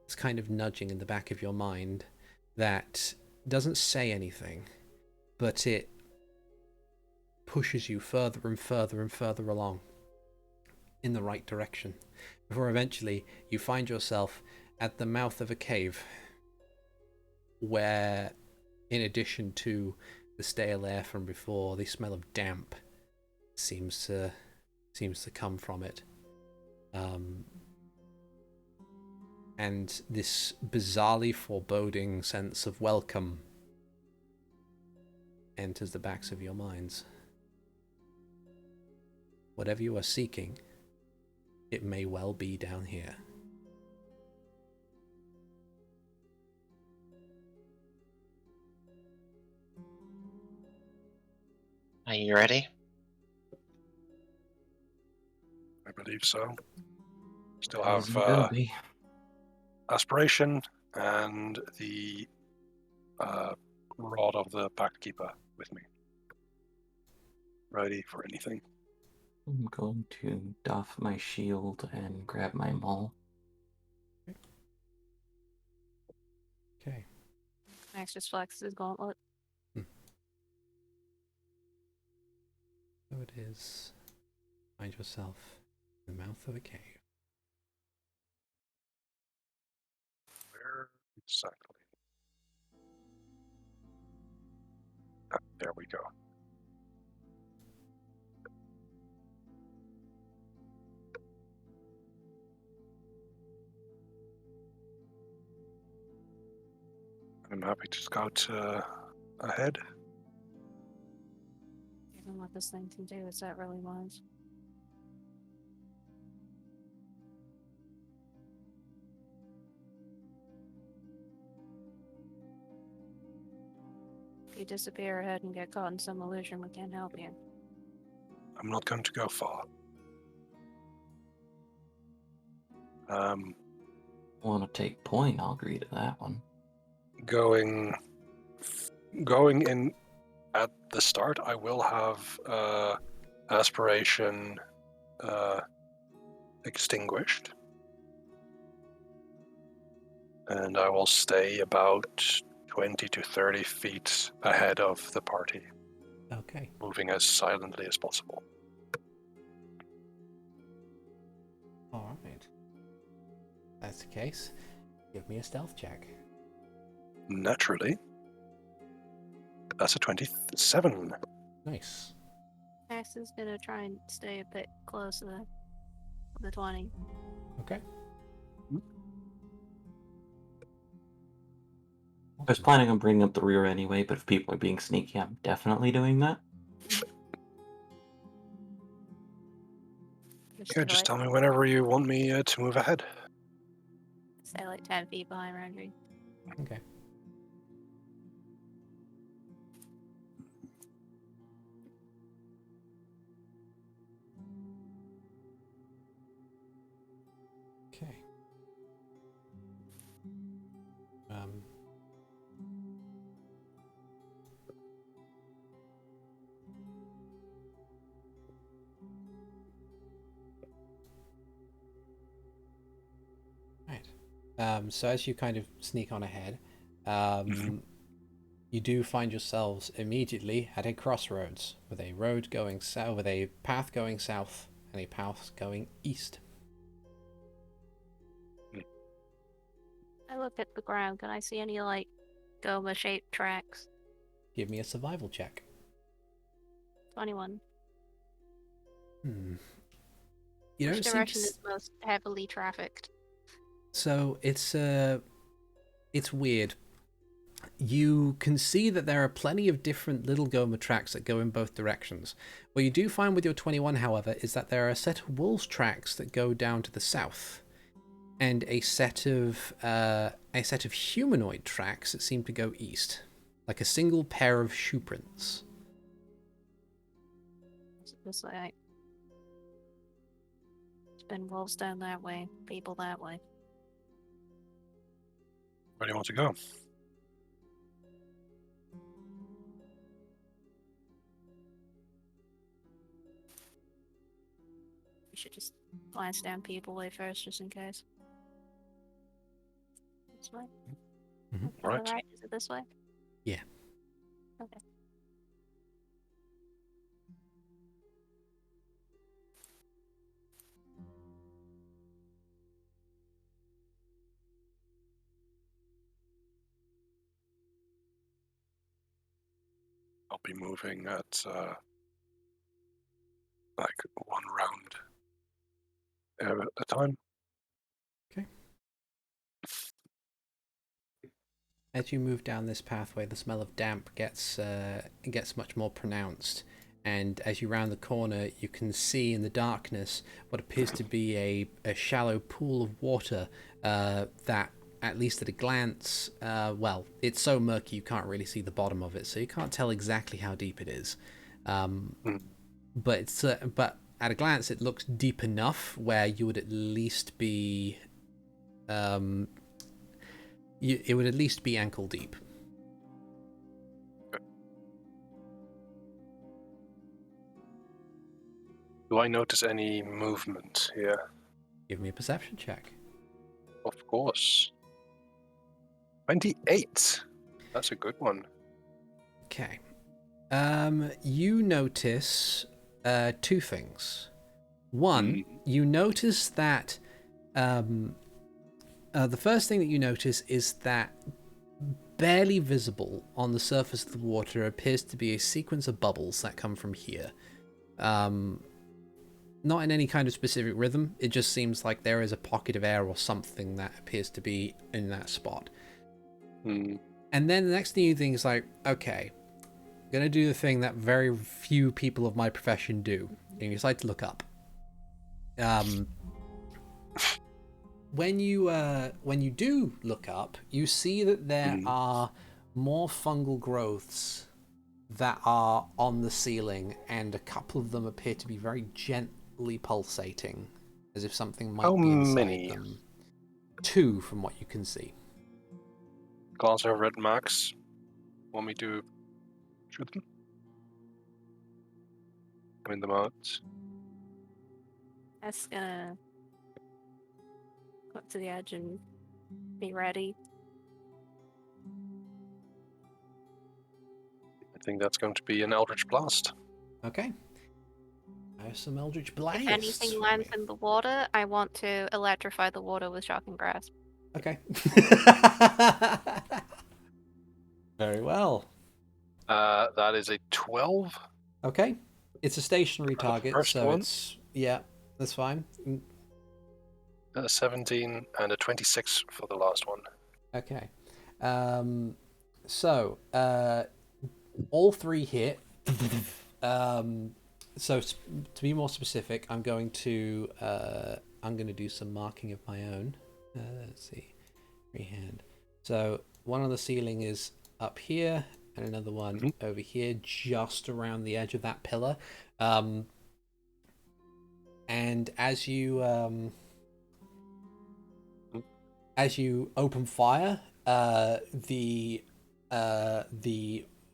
It's kind of nudging in the back of your mind that doesn't say anything, but it pushes you further and further and further along in the right direction, before eventually you find yourself at the mouth of a cave where, in addition to the stale air from before, the smell of damp seems to come from it. And this bizarrely foreboding sense of welcome enters the backs of your minds. Whatever you are seeking, it may well be down here. Are you ready? I believe so. Still As have you will be. aspiration and the rod of the Pact Keeper with me. Ready for anything. I'm going to doff my shield and grab my maul. Okay. Max just flexes his gauntlet. So it is. Find yourself in the mouth of a cave. Where exactly? Ah, there we go. I'm happy to scout ahead. Even what this thing can do, is that really wise? If you disappear ahead and get caught in some illusion, we can't help you. I'm not going to go far. Want to take point? I'll agree to that one. Going in at the start, I will have aspiration extinguished, and I will stay about 20 to 30 feet ahead of the party, Okay. moving as silently as possible. All right. That's the case. Give me a stealth check. Naturally, that's a 27. Nice. Max is gonna try and stay a bit closer to the 20. Okay. I was planning on bringing up the rear anyway, but if people are being sneaky, I'm definitely doing that. Yeah, just tell me whenever you want me to move ahead. Stay like 10 feet behind Renji. Okay. Okay. Right. So as you kind of sneak on ahead, you do find yourselves immediately at a crossroads with a road going south, with a path going south and a path going east. I look at the ground. Can I see any, like, gohma-shaped tracks? Give me a survival check. 21. You Which don't seem direction to is most heavily trafficked? So it's weird. You can see that there are plenty of different little gohma tracks that go in both directions. What you do find with your 21, however, is that there are a set of wolves tracks that go down to the south, and a set of humanoid tracks that seem to go east, like a single pair of shoe prints. Is it this way? It's been wolves down that way, people that way. Where do you want to go? We should just glance down people way first, just in case. This way? Mhm. To the Right. right? Is it this way? Yeah. Okay. I'll be moving at like one round at a time. Okay. As you move down this pathway, the smell of damp gets much more pronounced, and as you round the corner, you can see in the darkness what appears to be a shallow pool of water that, at least at a glance, well, it's so murky you can't really see the bottom of it, so you can't tell exactly how deep it is. But at a glance, it looks deep enough where you would at least be it would at least be ankle deep. Do I notice any movement here? Give me a perception check. Of course. 28. That's a good one. Okay. You notice two things. One, you notice that the first thing that you notice is that barely visible on the surface of the water appears to be a sequence of bubbles that come from here. Not in any kind of specific rhythm, it just seems like there is a pocket of air or something that appears to be in that spot. And then the next thing you think is like, okay, I'm gonna do the thing that very few people of my profession do, and you decide to look up. When you do look up, you see that there are more fungal growths that are on the ceiling, and a couple of them appear to be very gently pulsating, as if something might How be inside many? them. 2 from what you can see. Glance over at Max. Want me to shoot them? Point them out. That's gonna go up to the edge and be ready. I think that's going to be an Eldritch Blast. Okay. I have some Eldritch Blasts. If anything lands in the water, I want to electrify the water with shocking grasp. Okay. Very well. That is a 12. Okay. It's a stationary For the target, first so one? it's... Yeah, that's fine. A 17 and a 26 for the last one. Okay. So, all 3 hit. So, to be more specific, I'm going to do some marking of my own. Let's see. Freehand. So, one on the ceiling is up here, and another one over here, just around the edge of that pillar. And as you open fire, the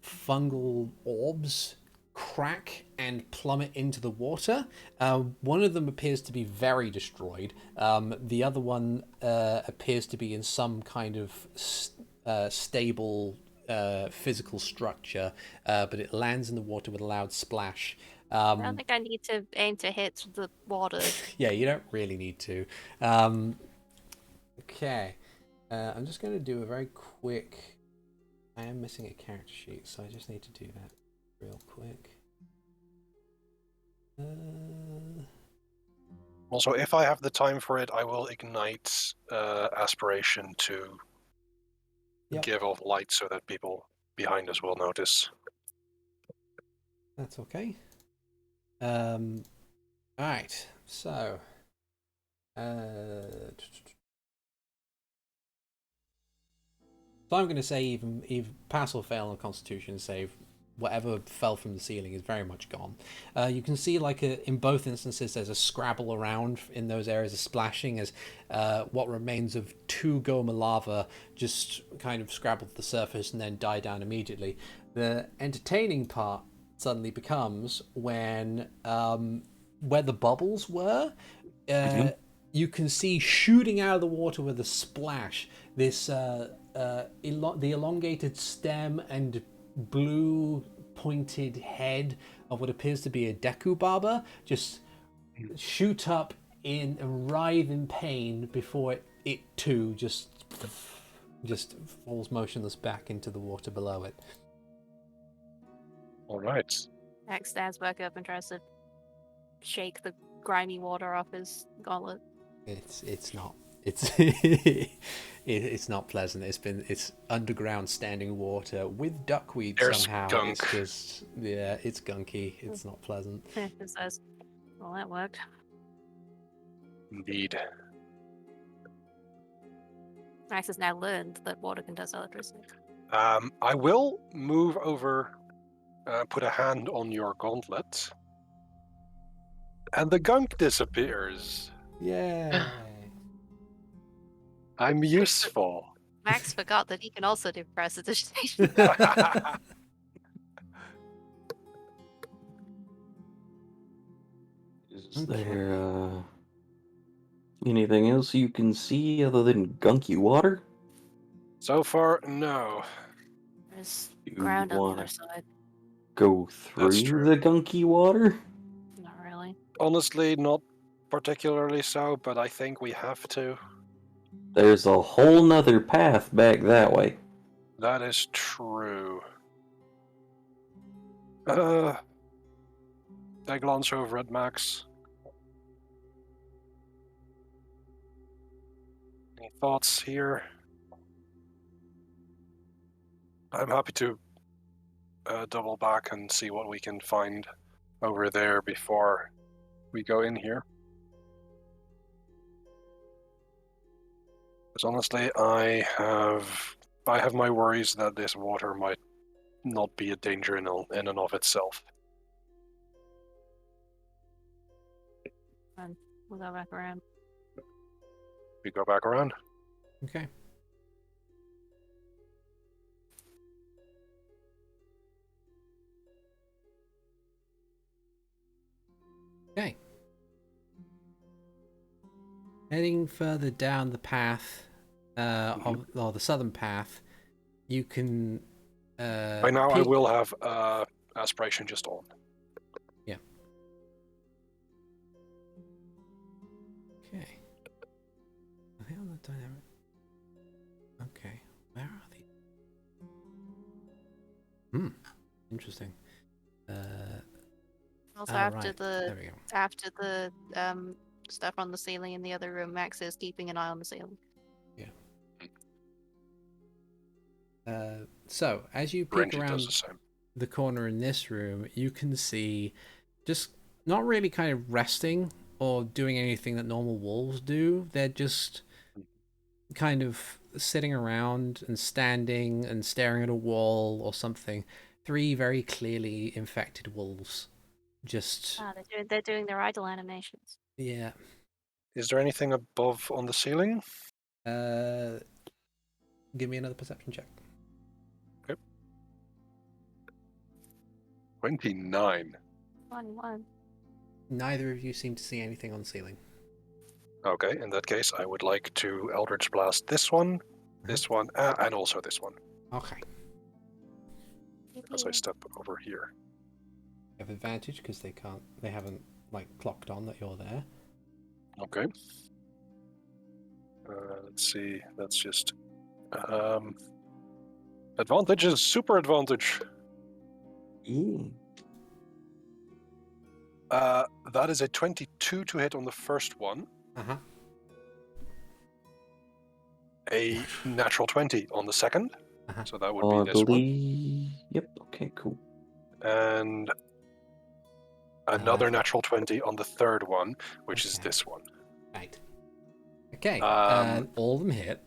fungal orbs crack and plummet into the water. One of them appears to be very destroyed. The other one appears to be in some kind of stable physical structure, but it lands in the water with a loud splash. I don't think I need to aim to hit the water. Yeah, you don't really need to. Okay. I'm just going to do a very quick... I am missing a character sheet, so I just need to do that real quick. Also, if I have the time for it, I will ignite aspiration to give off light so that people behind us will notice. That's okay. Alright, so... So I'm going to say even pass or fail on a Constitution save, whatever fell from the ceiling is very much gone. You can see, like, in both instances, there's a scrabble around in those areas of splashing as what remains of 2 gohma lava just kind of scrabbled the surface and then die down immediately. The entertaining part suddenly becomes when where the bubbles were, you can see shooting out of the water with a splash this the elongated stem and blue pointed head of what appears to be a Deku Baba just shoot up in a writhe in pain before it too just falls motionless back into the water below it. All right. Max stands back up and tries to shake the grimy water off his gauntlet. It's not. It's not pleasant. It's underground standing water with duckweed. There's somehow. gunk. It's just it's gunky. It's not pleasant. It says, well, that worked. Indeed. Max has now learned that water conducts electricity. I will move over, put a hand on your gauntlet, and the gunk disappears. Yeah. I'm useful. Max forgot that he can also do prestidigitation. Is there anything else you can see other than gunky water? So far, no. There's You ground on the wanna other side. go through true. the gunky water? Not really. Honestly, not particularly so, but I think we have to. There's a whole nother path back that way. That is true. I glance over at Max. Any thoughts here? I'm happy to double back and see what we can find over there before we go in here. Because honestly, I have I have my worries that this water might not be a danger in and of itself. And we'll go back around. We go back around. Okay. Okay. Heading further down the path, or the southern path, you can. By now, I peek- will have aspiration just on. Yeah. Okay. The hell the dynamic. Okay. Where are these? Interesting. Also, Right. There we go. after the stuff on the ceiling in the other room, Max is keeping an eye on the ceiling. So as you peek Renji does around the same. the corner in this room, you can see just not really kind of resting or doing anything that normal wolves do. They're just kind of sitting around and standing and staring at a wall or something. 3 very clearly infected wolves. Just Ah, they're doing their idle animations. yeah. Is there anything above on the ceiling? Give me another perception check. 29. 1. Neither of you seem to see anything on the ceiling. Okay, in that case, I would like to Eldritch Blast this one, and also this one, Okay. as I step over here. You have advantage because they haven't like clocked on that you're there. Okay. Let's see, that's just... advantage is super advantage. That is a 22 to hit on the first one. Uh-huh. A natural 20 on the second. Uh-huh. So that would be this one. Yep. Okay. Cool. And another natural 20 on the third one, which is Okay. this one. Right. Okay. All of them hit.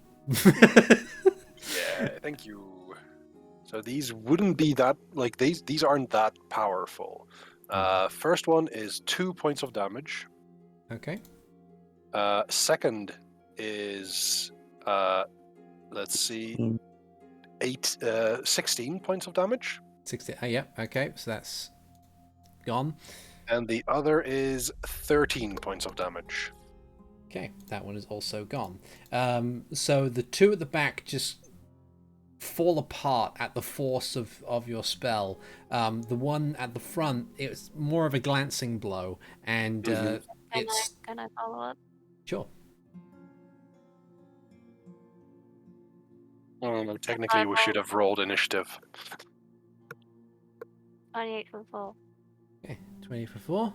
Yeah, thank you. So these wouldn't be that, like, these aren't that powerful. First one is 2 points of damage. Okay. Second is, let's see, 16 points of damage. 60. Yeah. Okay. So that's gone. And the other is 13 points of damage. Okay. That one is also gone. So the 2 at the back just fall apart at the force of your spell. The one at the front, it's more of a glancing blow, and Mhm. Can I follow up? Sure. Technically, we should have rolled initiative. 28 for 4. Okay, 20 for 4.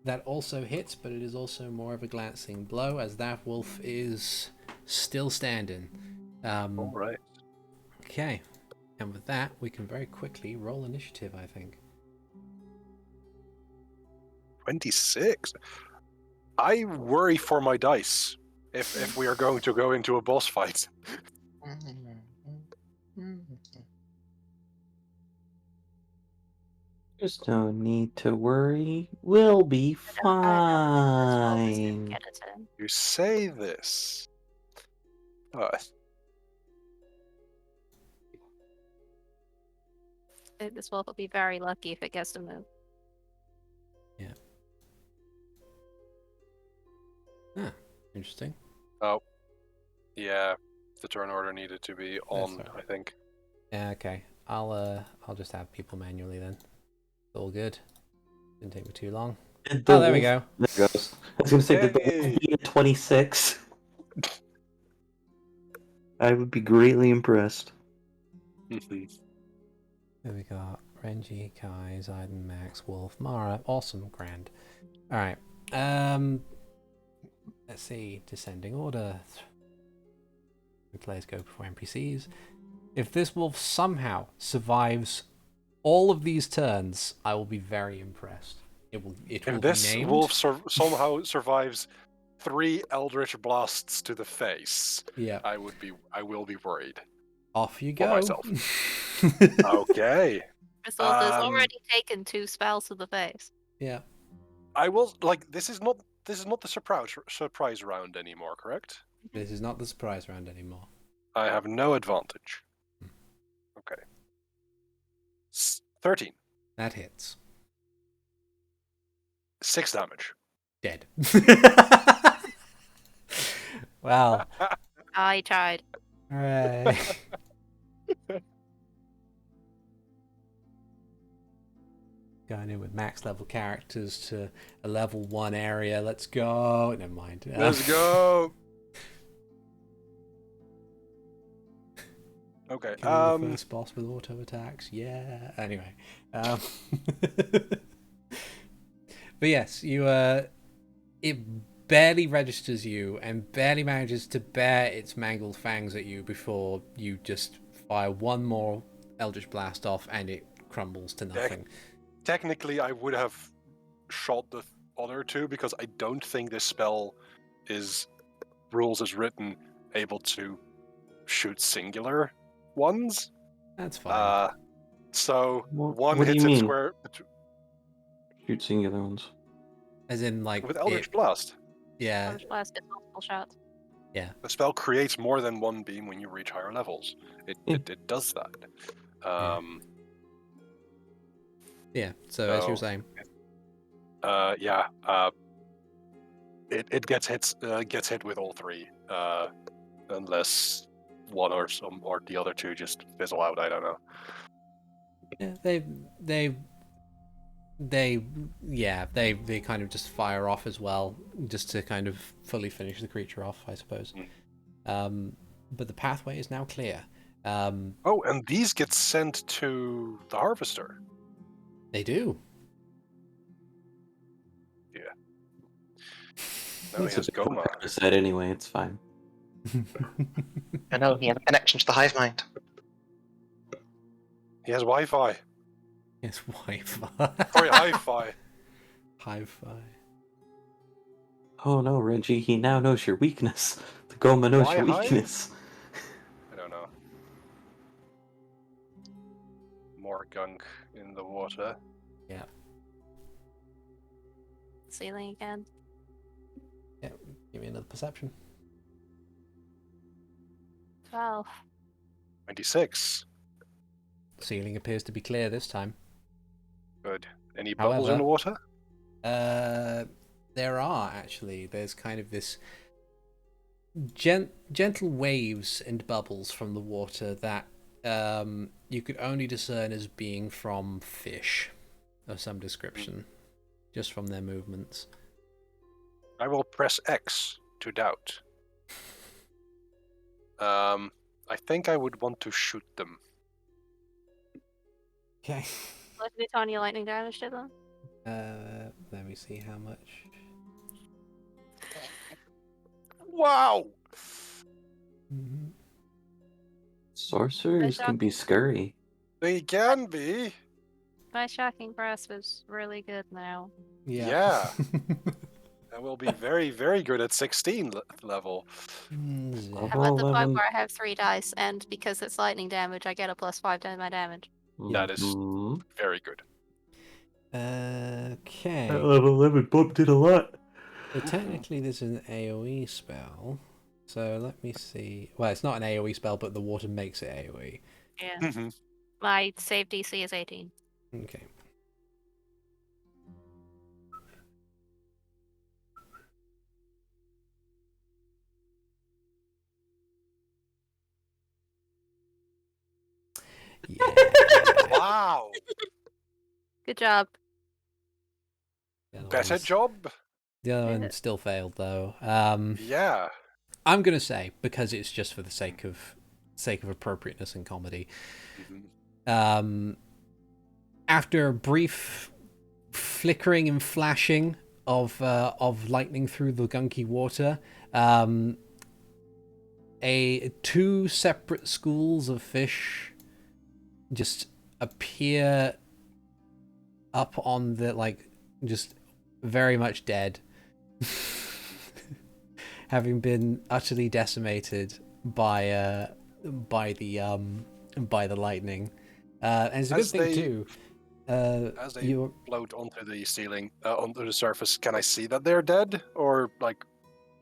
That also hits, but it is also more of a glancing blow, as that wolf is still standing. All right. Okay, and with that, we can very quickly roll initiative, I think. 26. I worry for my dice if we are going to go into a boss fight. There's no need to worry. We'll be I don't think this wolf is gonna fine. get a turn. You say this. This wolf will be very lucky if it gets to move. Yeah. Ah, interesting. Oh, yeah. The turn order needed to be on, all right. I think. Yeah, okay. I'll just have people manually then. It's all good. Didn't take me too long. Oh, there we go. There it goes. I was going to say, did the Yay! wolf beat a 26? I would be greatly impressed. There we got Renji, Kai, Zaiden, Max, Wolf, Mara. Awesome, grand. Alright. Let's see. Descending order. Players go before NPCs. If this wolf somehow survives all of these turns, I will be very impressed. It will If be this named. wolf somehow survives 3 Eldritch Blasts to the face, Yeah. I will be worried. Off you For go. myself. Okay. Griselda's already taken 2 spells to the face. Yeah. I will this is not the surprise round anymore, correct? This is not the surprise round anymore. I have no advantage. Okay. 13. That hits. 6 damage. Dead. Wow. I tried. Hooray. Going in with max level characters to a level 1 area. Let's go. Never mind. Let's go. Okay. Killing the first boss with auto attacks. Yeah. Anyway. But yes, you it barely registers you and barely manages to bear its mangled fangs at you before you just fire one more Eldritch Blast off and it crumbles to nothing. Technically, I would have shot the other 2 because I don't think this spell is, rules as written, able to shoot singular ones. That's fine. So one what do hits you it mean? square Shoot singular ones. As in, like, with Eldritch Blast. Yeah. Eldritch Blast gets multiple shots. Yeah. The spell creates more than 1 beam when you reach higher levels. It does that. Yeah. So as you were saying. It gets hit with all 3, unless one or the other 2 just fizzle out. I don't know. Yeah, they kind of just fire off as well, just to kind of fully finish the creature off, I suppose. But the pathway is now clear. Oh, and these get sent to the harvester. They do. Yeah. No, he has Gohma. I said anyway, it's fine. I know, he has a connection to the hive mind. He has Wi-Fi. It's Wi-Fi. Sorry, Hi-Fi. Hi-Fi. Oh no, Renji, he now knows your weakness. The Gohma knows your Why, weakness. I don't know. More gunk in the water. Yeah. Ceiling again. Yeah. Give me another perception. 12. 26. Ceiling appears to be clear this time. Good. Any bubbles in the water? There are actually. There's kind of this gentle waves and bubbles from the water that you could only discern as being from fish of some description, just from their movements. I will press X to doubt. I think I would want to shoot them. Okay. What did Tanya lightning damage to them? Let me see how much. Wow! Mm-hmm. Sorcerers can be scurry. They can be. My shocking breast was really good now. Yeah. I will be very, very good at 16 level. I'm Zip. at the point 11. where I have 3 dice, and because it's lightning damage, I get a +5 to my damage. That is Mhm. very good. Okay. That level 11 bump did a lot. So technically this is an AoE spell. So let me see. Well, it's not an AoE spell, but the water makes it AoE. Yeah. My save DC is 18. Okay. Yeah. Wow! Good job. The other Better one's- job? The other one still failed though. Yeah. I'm gonna say, because it's just for the sake of appropriateness and comedy. After a brief flickering and flashing of lightning through the gunky water, two separate schools of fish just appear up on the, like, just very much dead. having been utterly decimated by the lightning. And it's a good As thing they- too. As they You float onto the ceiling, onto the surface, can I see that they're dead, or like?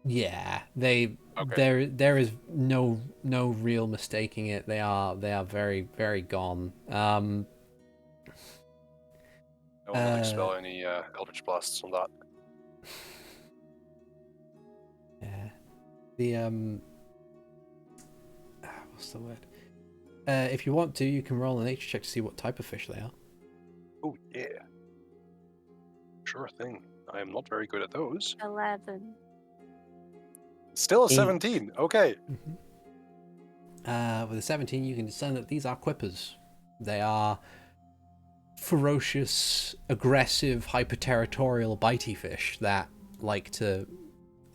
Yeah, Okay. there is no real mistaking it. They are very very gone. I will not expel any Eldritch Blasts on that. Yeah, the what's the word? If you want to, you can roll a nature check to see what type of fish they are. Oh yeah. Sure thing. I am not very good at those. 11. Still a Eight. 17. Okay. With a 17, you can discern that these are quippers. They are ferocious, aggressive, hyper-territorial bitey fish that like to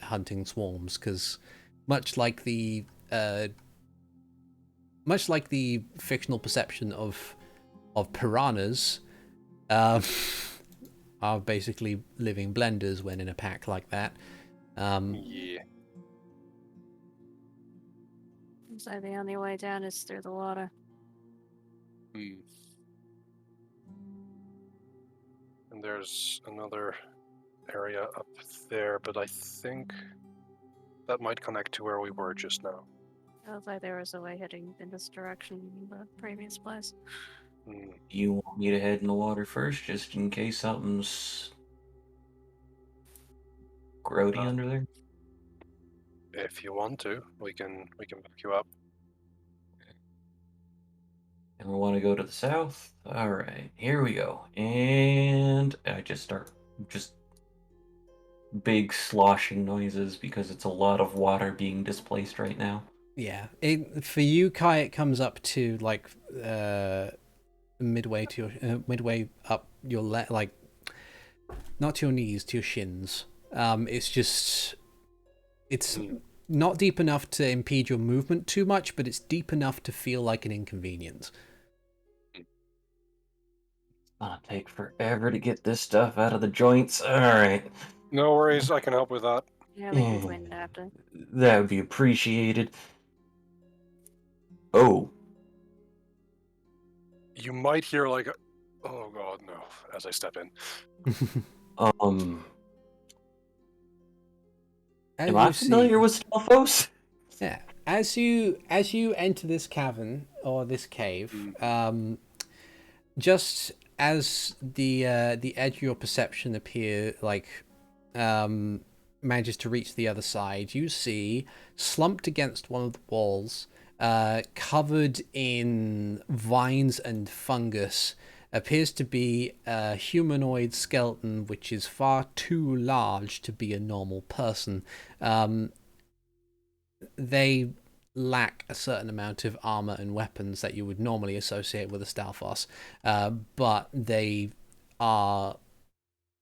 hunt in swarms, because much like the fictional perception of piranhas, are basically living blenders when in a pack like that. Yeah. So the only way down is through the water. Hmm. And there's another area up there, but I think that might connect to where we were just now. It looks like there was a way heading in this direction in the previous place. Hmm. You want me to head in the water first, just in case something's grody under there? If you want to, we can back you up. And we want to go to the south? Alright, here we go. And I just start big sloshing noises because it's a lot of water being displaced right now. Yeah, for you, Kai, it comes up to like midway to your midway up your like not to your knees, to your shins. It's not deep enough to impede your movement too much, but it's deep enough to feel like an inconvenience. Gonna take forever to get this stuff out of the joints. Alright. No worries, I can help with that. Yeah, we can clean it after. That would be appreciated. Oh. You might hear like, oh god, no, as I step in. As Am I you familiar see- with Stelphos? Yeah, as you enter this cavern or this cave, just as the edge of your perception manages to reach the other side, you see slumped against one of the walls, covered in vines and fungus, appears to be a humanoid skeleton which is far too large to be a normal person. They lack a certain amount of armor and weapons that you would normally associate with a Stalfos, but they are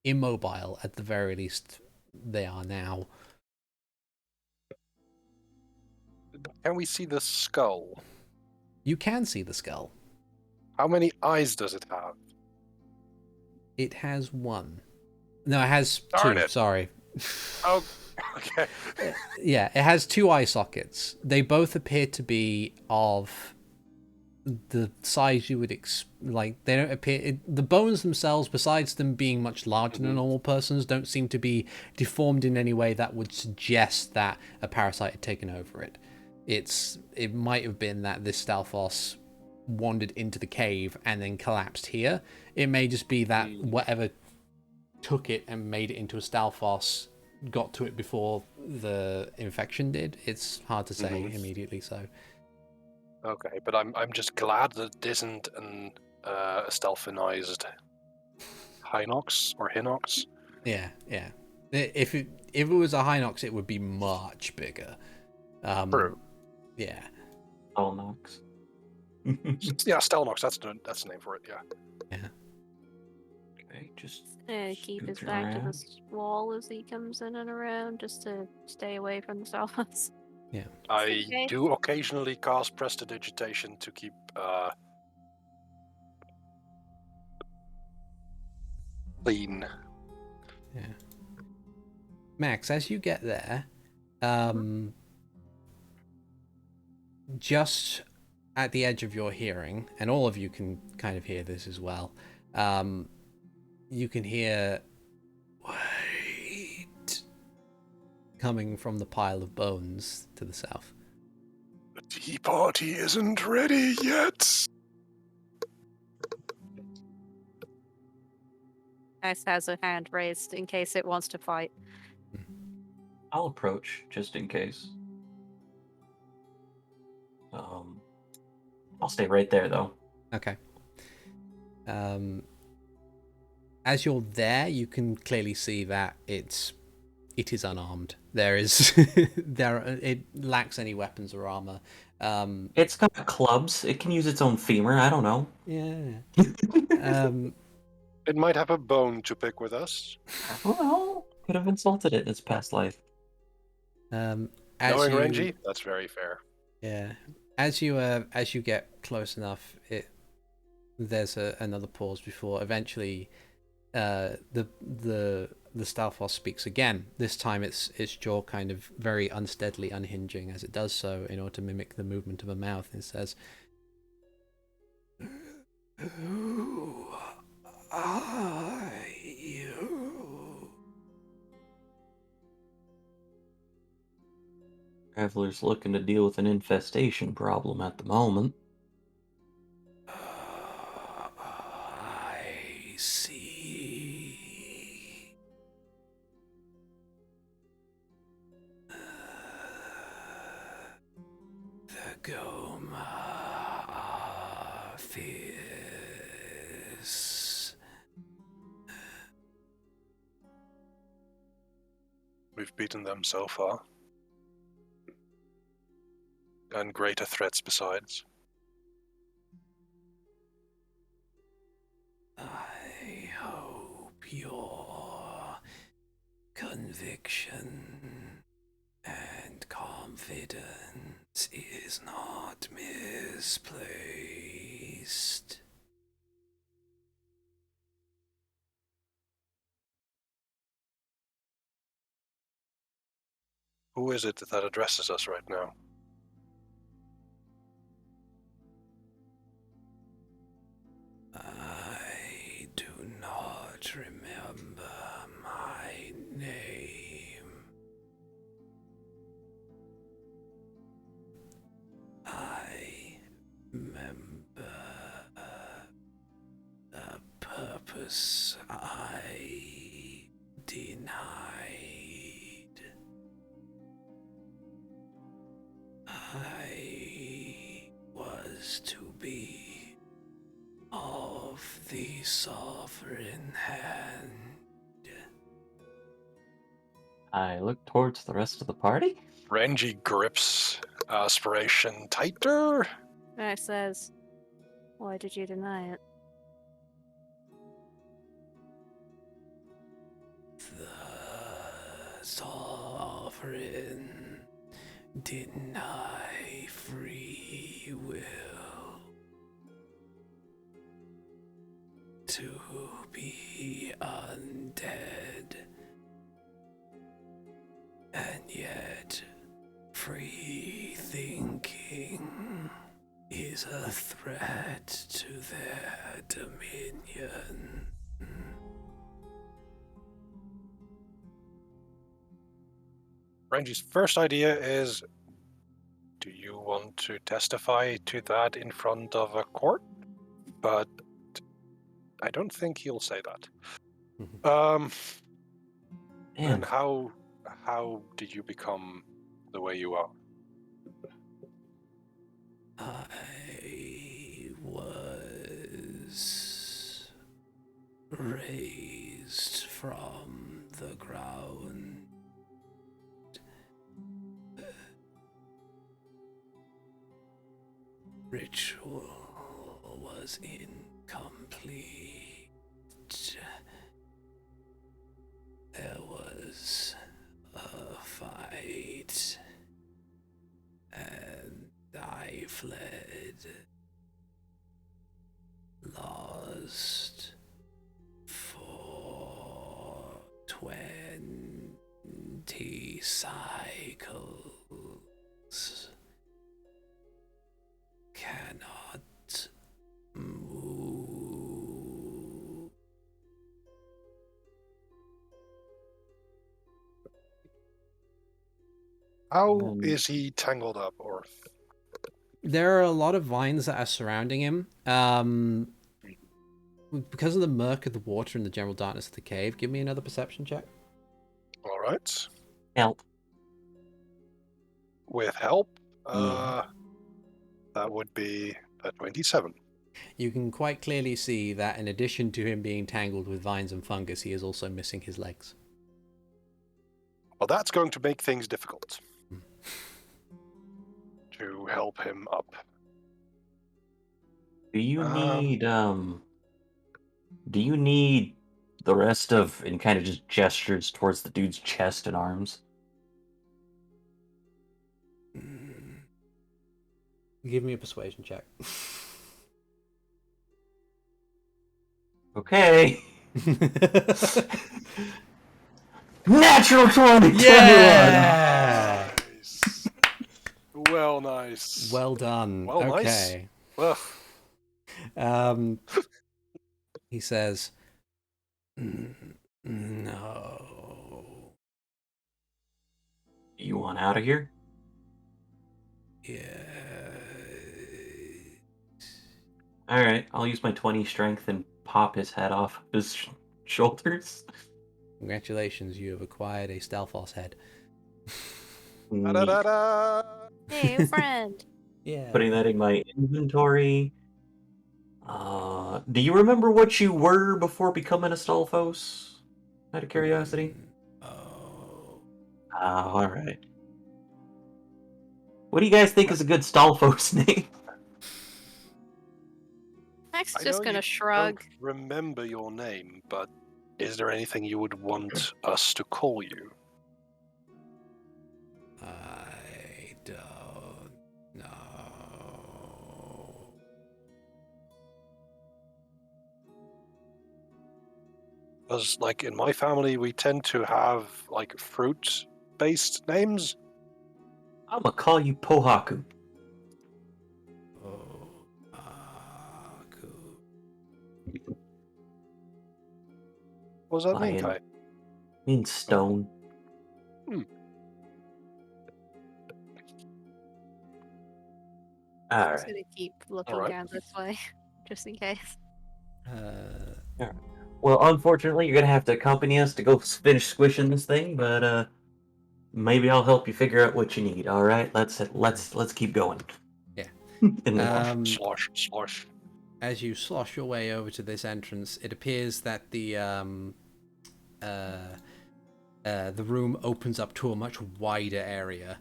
immobile at the very least. They are now. Can we see the skull? You can see the skull. How many eyes does it have? It has one. No, it has Darn two. it. Sorry. Oh, okay. Yeah, it has two eye sockets. They both appear to be of the size you would like. They don't appear. The bones themselves, besides them being much larger than a normal person's, don't seem to be deformed in any way that would suggest that a parasite had taken over it. It might have been that this Stalfos wandered into the cave and then collapsed here. It may just be that whatever took it and made it into a Stalfos got to it before the infection did. It's hard to say immediately. So. Okay, but I'm just glad that it isn't a stealthinized Hinox or Hinox. Yeah. If it was a Hinox, it would be much bigger. True. Yeah. Alnox. Yeah, Stelnox. That's the name for it. Yeah. Yeah. Okay, just Keep his scoot back to around. this wall as he comes in and around, just to stay away from the Stalfos. Yeah. I Okay. do occasionally cast Prestidigitation to keep clean. Yeah. Max, as you get there, Just at the edge of your hearing, and all of you can kind of hear this as well, you can hear "Wait" coming from the pile of bones to the south. The tea party isn't ready yet. Ice has a hand raised in case it wants to fight. I'll approach just in case. I'll stay right there though. Okay. As you're there, you can clearly see that it is unarmed. It lacks any weapons or armor. It's got clubs. It can use its own femur. I don't know. Yeah. It might have a bone to pick with us. Well, could have insulted it in its past life. Knowing As you, Renji, that's very fair. yeah. As you get close enough, there's another pause before eventually the Stalfos speaks again. This time its jaw kind of very unsteadily unhinging as it does so in order to mimic the movement of a mouth, and says, "Who are you?" Traveler's looking to deal with an infestation problem at the moment. I see. The gohma are fierce. We've beaten them so far. And greater threats besides. I hope your conviction and confidence is not misplaced. Who is it that addresses us right now? I do not remember my name. I remember the purpose I denied. I was to be of the sovereign hand. I look towards the rest of the party. Renji grips aspiration tighter. Ice says, "Why did you deny it?" The sovereign deny free will to be undead, and yet free thinking is a threat to their dominion. Renji's first idea is, do you want to testify to that in front of a court? But I don't think he'll say that. And how did you become the way you are? I was raised from the ground. Ritual was incomplete. There was a fight, and I fled, lost for 20 he cycles cannot move. How is he tangled up, or? There are a lot of vines that are surrounding him. Because of the murk of the water and the general darkness of the cave, give me another perception check. All right. Help. With help, Yeah. that would be a 27. You can quite clearly see that in addition to him being tangled with vines and fungus, he is also missing his legs. Well, that's going to make things difficult to help him up. Do you need the rest of, and kind of just gestures towards the dude's chest and arms? Give me a persuasion check. Okay. Natural 20! Yeah! Nice. Well, nice. Well done. Well, nice. Okay. Well, He says, no. You want out of here? Yeah. Alright, I'll use my 20 strength and pop his head off his shoulders. Congratulations, you have acquired a Stalfos head. da-da-da-da. Hey, friend. Yeah. Putting that in my inventory. Do you remember what you were before becoming a Stalfos? Out of curiosity? Oh. Alright. What do you guys think is a good Stalfos name? Max I is just know gonna you shrug. don't remember your name, but is there anything you would want us to call you? I don't know. Because, like, in my family, we tend to have, like, fruit-based names. I'm gonna call you Pohaku. What does that mean, Lion. Kai? Means stone. I'm just Alright. gonna keep looking Alright. down this way, just in case. Well, unfortunately, you're gonna have to accompany us to go finish squishing this thing, but maybe I'll help you figure out what you need. All right, let's keep going. Yeah. And Slosh. As you slosh your way over to this entrance, it appears that the room opens up to a much wider area,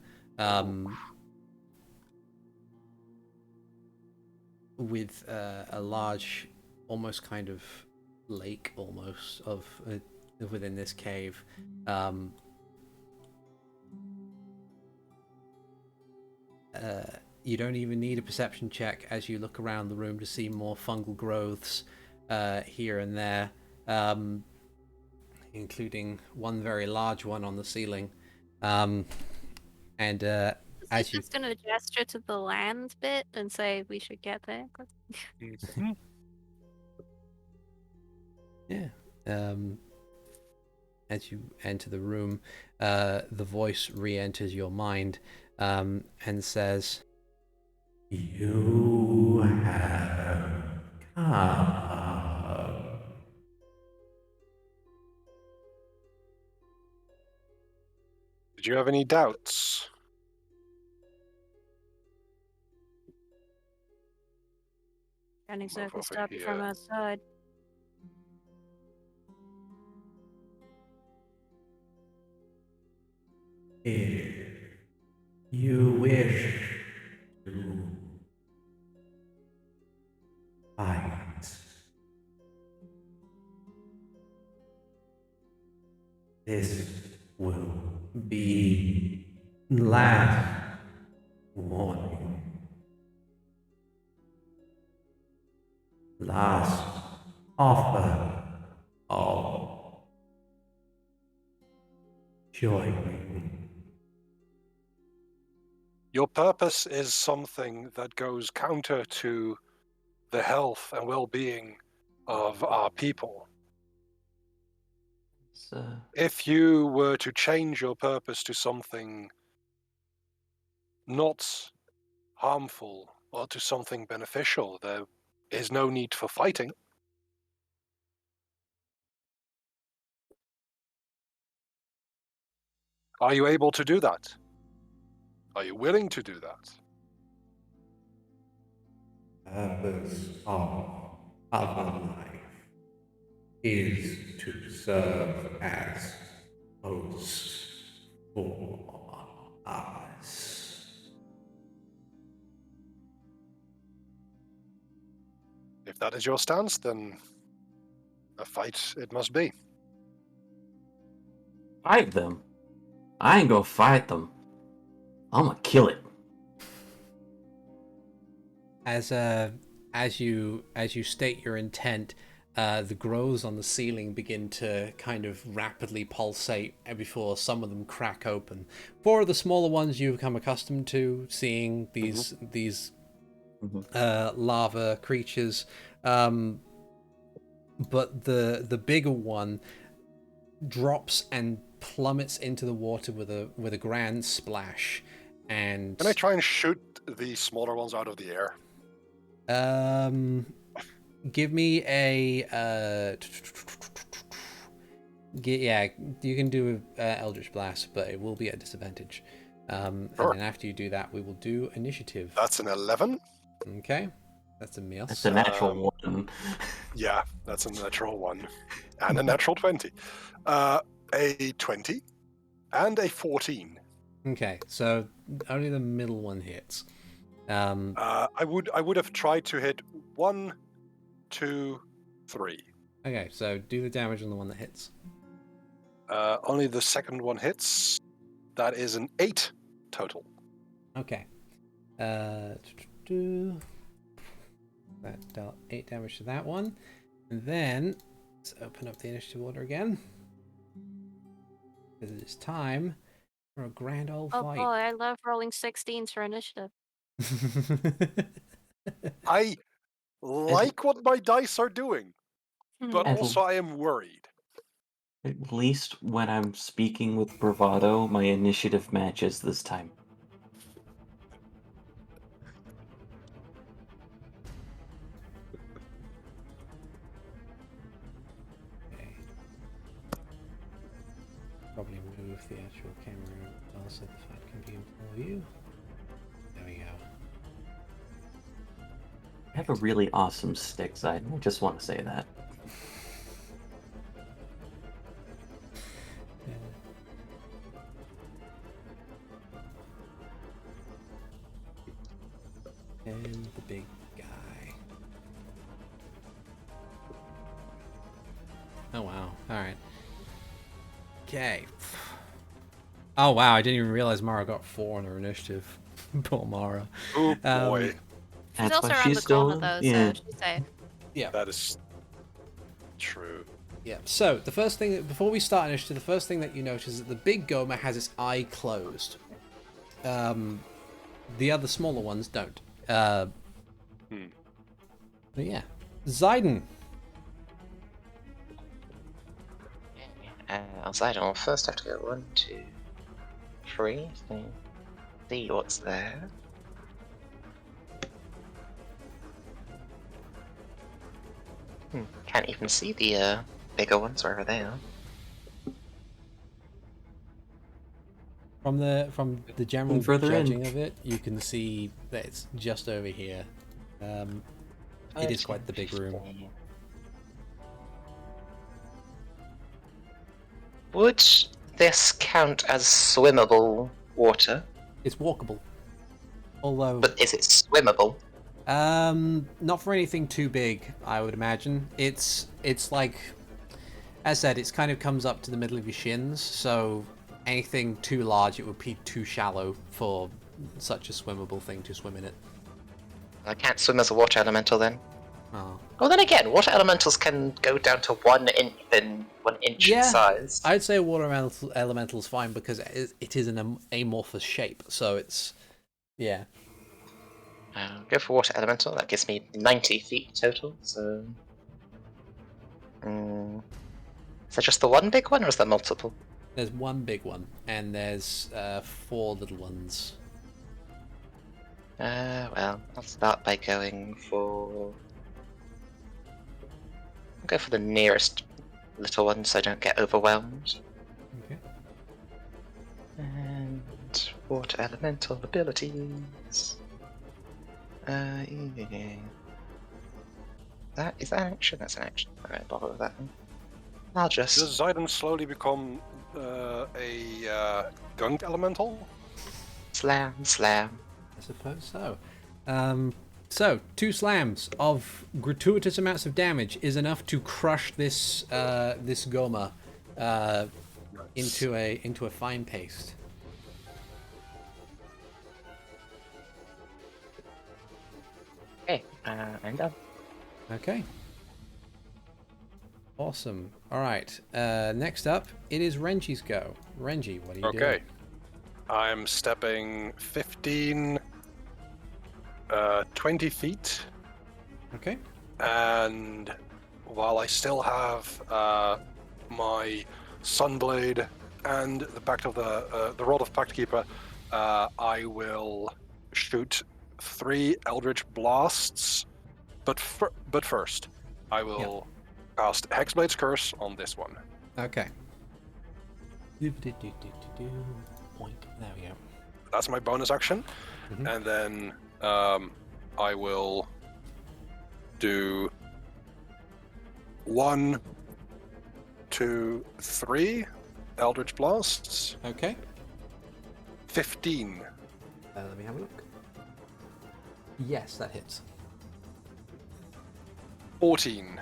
with a large, almost kind of lake, almost of within this cave. You don't even need a perception check as you look around the room to see more fungal growths here and there, including one very large one on the ceiling. And as you just gonna gesture to the land bit and say we should get there. Yeah. As you enter the room, the voice re-enters your mind and says, "You have come." Did you have any doubts? Can't exactly over stop you from here. outside. If you wish to fight, this will be last warning. Last offer of join me. Your purpose is something that goes counter to the health and well-being of our people. If you were to change your purpose to something not harmful or to something beneficial, there is no need for fighting. Are you able to do that? Are you willing to do that? Purpose of other life is to serve as hosts for us. If that is your stance, then a fight it must be. Fight them? I ain't gonna fight them. I'm gonna kill it. As you state your intent, the grows on the ceiling begin to kind of rapidly pulsate before some of them crack open. 4 of the smaller ones you've become accustomed to seeing these lava creatures, but the bigger one drops and plummets into the water with a grand splash. And can I try and shoot the smaller ones out of the air? Give me a yeah, you can do Eldritch Blast, but it will be at disadvantage. Sure. And then after you do that, we will do initiative. That's an 11. Okay, that's a miss. That's a natural 1. Yeah, that's a natural 1. And a natural 20. A 20 and a 14. Okay, so only the middle one hits. I would have tried to hit 1, 2, 3. Okay, so do the damage on the one that hits. Only the second one hits. That is an 8 total. Okay. That dealt 8 damage to that one. And then let's open up the initiative order again. Because it is time for a grand old Oh fight. boy, I love rolling 16s for initiative. I like what my dice are doing, but As- also I am worried. At least when I'm speaking with bravado, my initiative matches this time. Okay. Probably move the actual camera so the fight can be in full view. There we go. I have a really awesome stick side, and I just want to say that. And the big guy. Oh wow, alright. Okay. Oh wow, I didn't even realize Mara got 4 on her initiative. Poor Mara. Oh boy. She's That's also why around she's the still corner though, yeah. so she's safe. Yeah. That is true. Yeah. So the first thing, before we start initiative, the first thing that you notice is that the big gohma has its eye closed. The other smaller ones don't. But yeah, Zayden. Outside, I'll first have to go 1, 2, 3. See what's there. Can't even see the bigger ones wherever they are. From the general further in. judging of it, you can see that it's just over here. It is quite the big room. Would this count as swimmable water? It's walkable. Although, But is it swimmable? not for anything too big, I would imagine. It's like, as I said, it kind of comes up to the middle of your shins, so anything too large, it would be too shallow for such a swimmable thing to swim in it. I can't swim as a water elemental then. Oh. Well, then again, water elementals can go down to 1 inch in Yeah, size. I'd say water elemental's fine because it is an amorphous shape, so it's yeah. Go for water elemental. That gives me 90 feet total. So, is that just the one big one, or is there multiple? There's one big one, and there's 4 little ones. Well, I'll start by going for. I'll go for the nearest little one, so I don't get overwhelmed. Okay. And water elemental abilities. Yeah. Is that an action? That's an action. Alright, bother with that one. I'll just. Does Zidon slowly become a gunk elemental? Slam. I suppose so. So 2 slams of gratuitous amounts of damage is enough to crush this this gohma into a fine paste. Okay, I'm done. Okay. Awesome. All right. Next up, it is Renji's go. Renji, what are you doing? Okay. I'm stepping 15, 20 feet, Okay. and while I still have my Sunblade and the Pact of the Rod of Pactkeeper, I will shoot 3 Eldritch Blasts. But first, I will cast Hexblade's Curse on this one. Okay. Boink. There we go. That's my bonus action, Mhm. and then I will do 1, 2, 3 Eldritch Blasts. Okay. 15. Let me have a look. Yes, that hits. 14.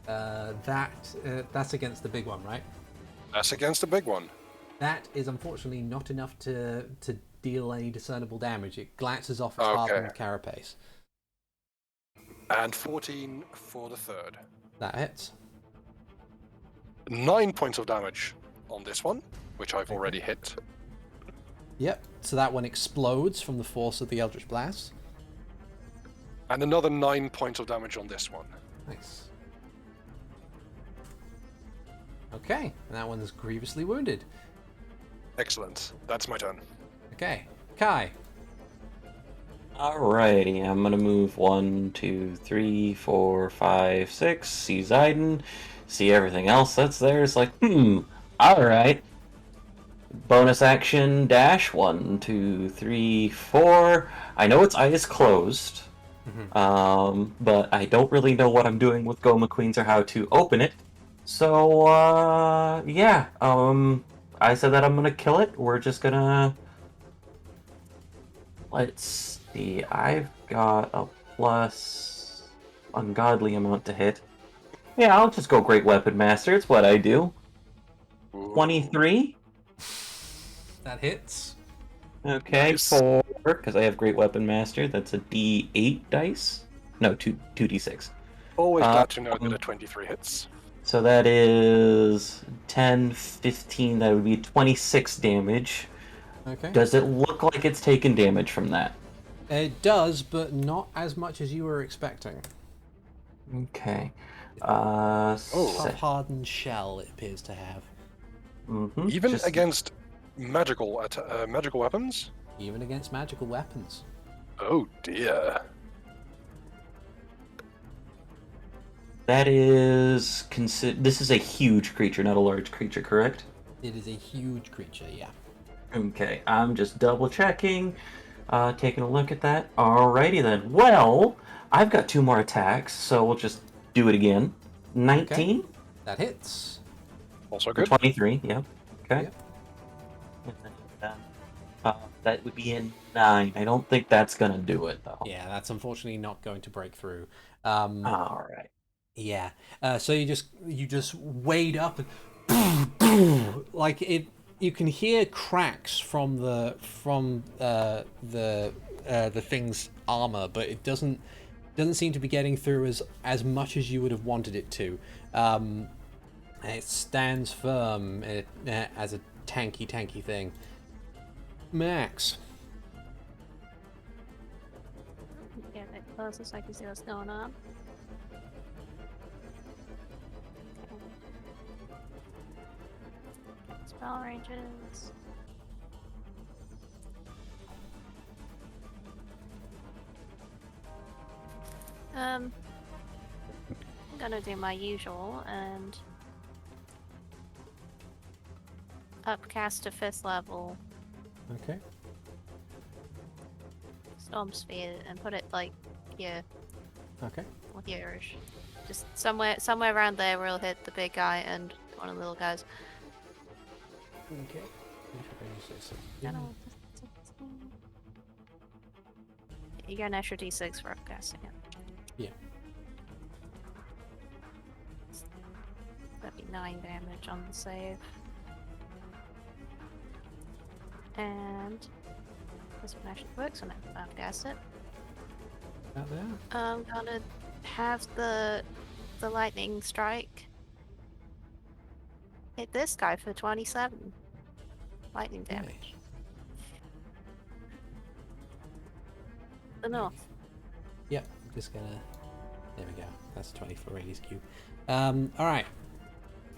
That's against the big one, right? That's against the big one. That is unfortunately not enough to deal any discernible damage. It glances off its Okay. hardened carapace. And 14 for the third. That hits. 9 points of damage on this one, which I've already hit. Yep. So that one explodes from the force of the Eldritch Blast. And another 9 points of damage on this one. Nice. Okay, and that one's grievously wounded. Excellent. That's my turn. Okay, Kai. Alrighty, I'm gonna move 1, 2, 3, 4, 5, 6. See Zidon. See everything else that's there. It's like, alright. Bonus action dash 1, 2, 3, 4. I know its eye is closed. But I don't really know what I'm doing with Gohma Queens or how to open it. So, yeah. I said that I'm gonna kill it. We're just gonna. Let's see. I've got a plus ungodly amount to hit. Yeah, I'll just go Great Weapon Master. It's what I do. 23. That hits. Okay, Nice. 4, because I have Great Weapon Master. That's a D8 dice. No, 2D6. Always glad to know that a 23 hits. So that is 10, 15, that would be 26 damage. Okay. Does it look like it's taken damage from that? It does, but not as much as you were expecting. Okay. Tough hardened shell it appears to have. Even just- against magical weapons? Even against magical weapons. Oh dear. That is this is a huge creature, not a large creature, correct? It is a huge creature, yeah. Okay, I'm just double checking, taking a look at that. Alrighty then. Well, I've got 2 more attacks, so we'll just do it again. 19 That hits. Also or good. 23, yeah. Okay. Yep. That would be a 9. I don't think that's gonna do it though. Yeah, that's unfortunately not going to break through. Alright. Yeah. So you just wade up and like it. You can hear cracks from the thing's armor, but it doesn't doesn't seem to be getting through as much as you would have wanted it to. It stands firm as a tanky thing. Max. Get a bit closer so I can see what's going on. Okay. Spell ranges. I'm gonna do my usual and upcast to 5th level Okay. Storm Sphere and put it like here Okay. with yours. Just somewhere around there where it'll hit the big guy and one of the little guys. Okay. You get an extra d6 for upcasting it. Yeah. That'd be 9 damage on the save. And this one actually works when I upcast it. Out there. I'm gonna have the lightning strike hit this guy for 27 lightning damage. The north. Yep, I'm just gonna. There we go. That's 24 radius cube. Alright.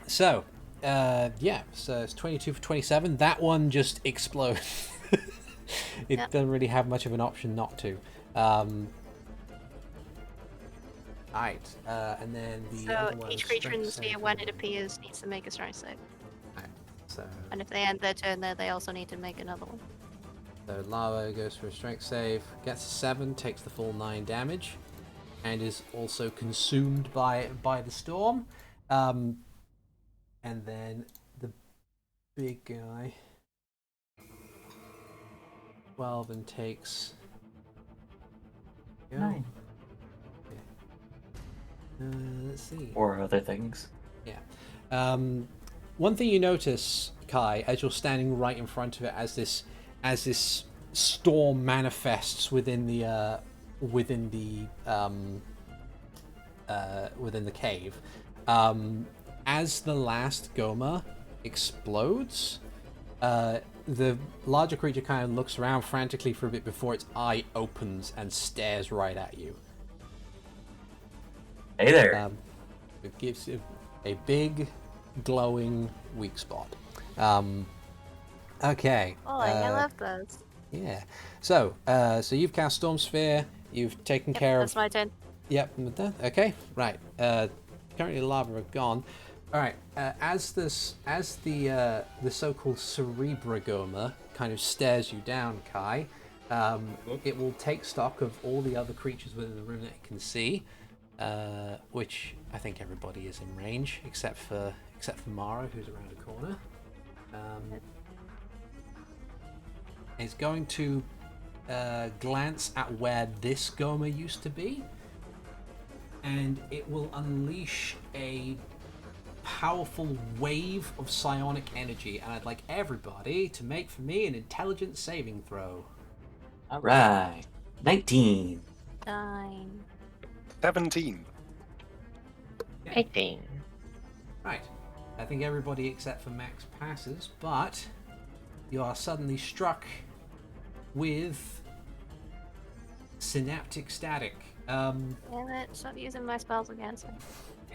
So, yeah, so it's 22 for 27. That one just explodes. It doesn't really have much of an option not to. Alright, and then the other So one each is creature in the strength sphere, save. when it appears, needs to make a strength save. Alright, so. And if they end their turn there, they also need to make another one. So lava goes for a strength save, gets a 7, takes the full 9 damage, and is also consumed by the storm. And then the big guy 12 and takes 9. Let's see. Or other things. Yeah. One thing you notice, Kai, as you're standing right in front of it, as this storm manifests within the cave, as the last gohma explodes, the larger creature kind of looks around frantically for a bit before its eye opens and stares right at you. Hey there. It gives you a big, glowing weak spot. Okay. Oh, I love those. Yeah. So you've cast Storm Sphere. You've taken care That's of. my turn. Yep. Okay. Right. Currently, the lava are gone. All right. As the so-called Cerebragohma kind of stares you down, Kai, it will take stock of all the other creatures within the room that it can see, which I think everybody is in range except for Mara, who's around a corner. It's going to glance at where this gohma used to be, and it will unleash a powerful wave of psionic energy, and I'd like everybody to make for me an intelligence saving throw. Alright. 19. 9. 17. 18. Right. I think everybody except for Max passes, but you are suddenly struck with synaptic static. Damn it, stop using my spells against me.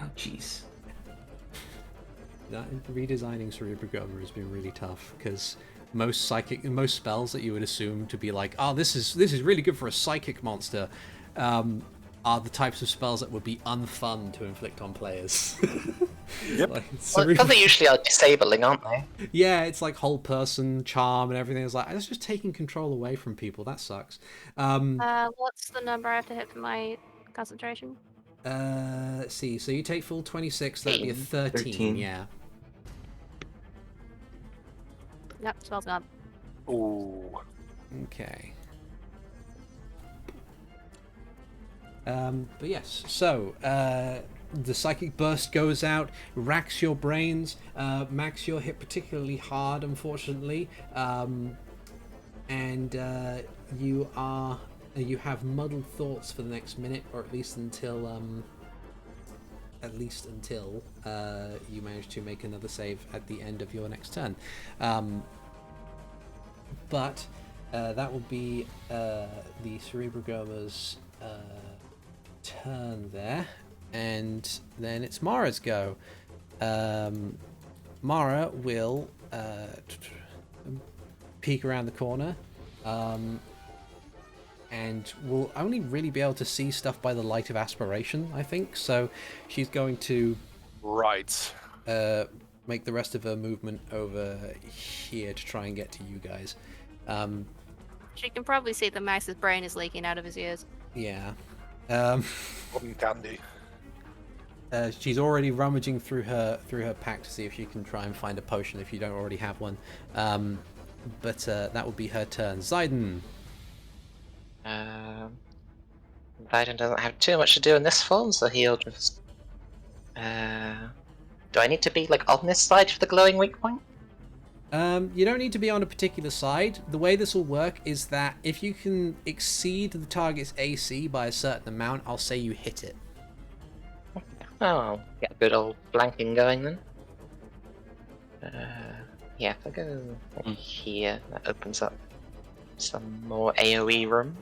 Oh, jeez. Redesigning Cerebragohma has been really tough because most spells that you would assume to be like, oh, this is really good for a psychic monster, are the types of spells that would be unfun to inflict on players. Yep. Well, because they usually are disabling, aren't they? Yeah, it's like whole person charm and everything. It's like that's just taking control away from people. That sucks. What's the number I have to hit for my concentration? Let's see. So you take full 26. That'd be a 13. 13. Yeah. Yep, spell's gone. Ooh. Okay. But yes, so the psychic burst goes out, racks your brains. Max, you're hit particularly hard, unfortunately, and you are you have muddled thoughts for the next minute, or at least until you manage to make another save at the end of your next turn. But that will be the Cerebragohma's turn there, and then it's Mara's go. Mara will peek around the corner, and will only really be able to see stuff by the light of aspiration, I think. So she's going to Right. make the rest of her movement over here to try and get to you guys. She can probably see that Max's brain is leaking out of his ears. Yeah. Cotton candy. She's already rummaging through her pack to see if she can try and find a potion if you don't already have one. But that would be her turn. Zayden. Biden doesn't have too much to do in this form, so he'll just. Do I need to be like on this side for the glowing weak point? You don't need to be on a particular side. The way this will work is that if you can exceed the target's AC by a certain amount, I'll say you hit it. Oh, I'll get a good old blanking going then. Yeah, if I go here, that opens up some more AoE room.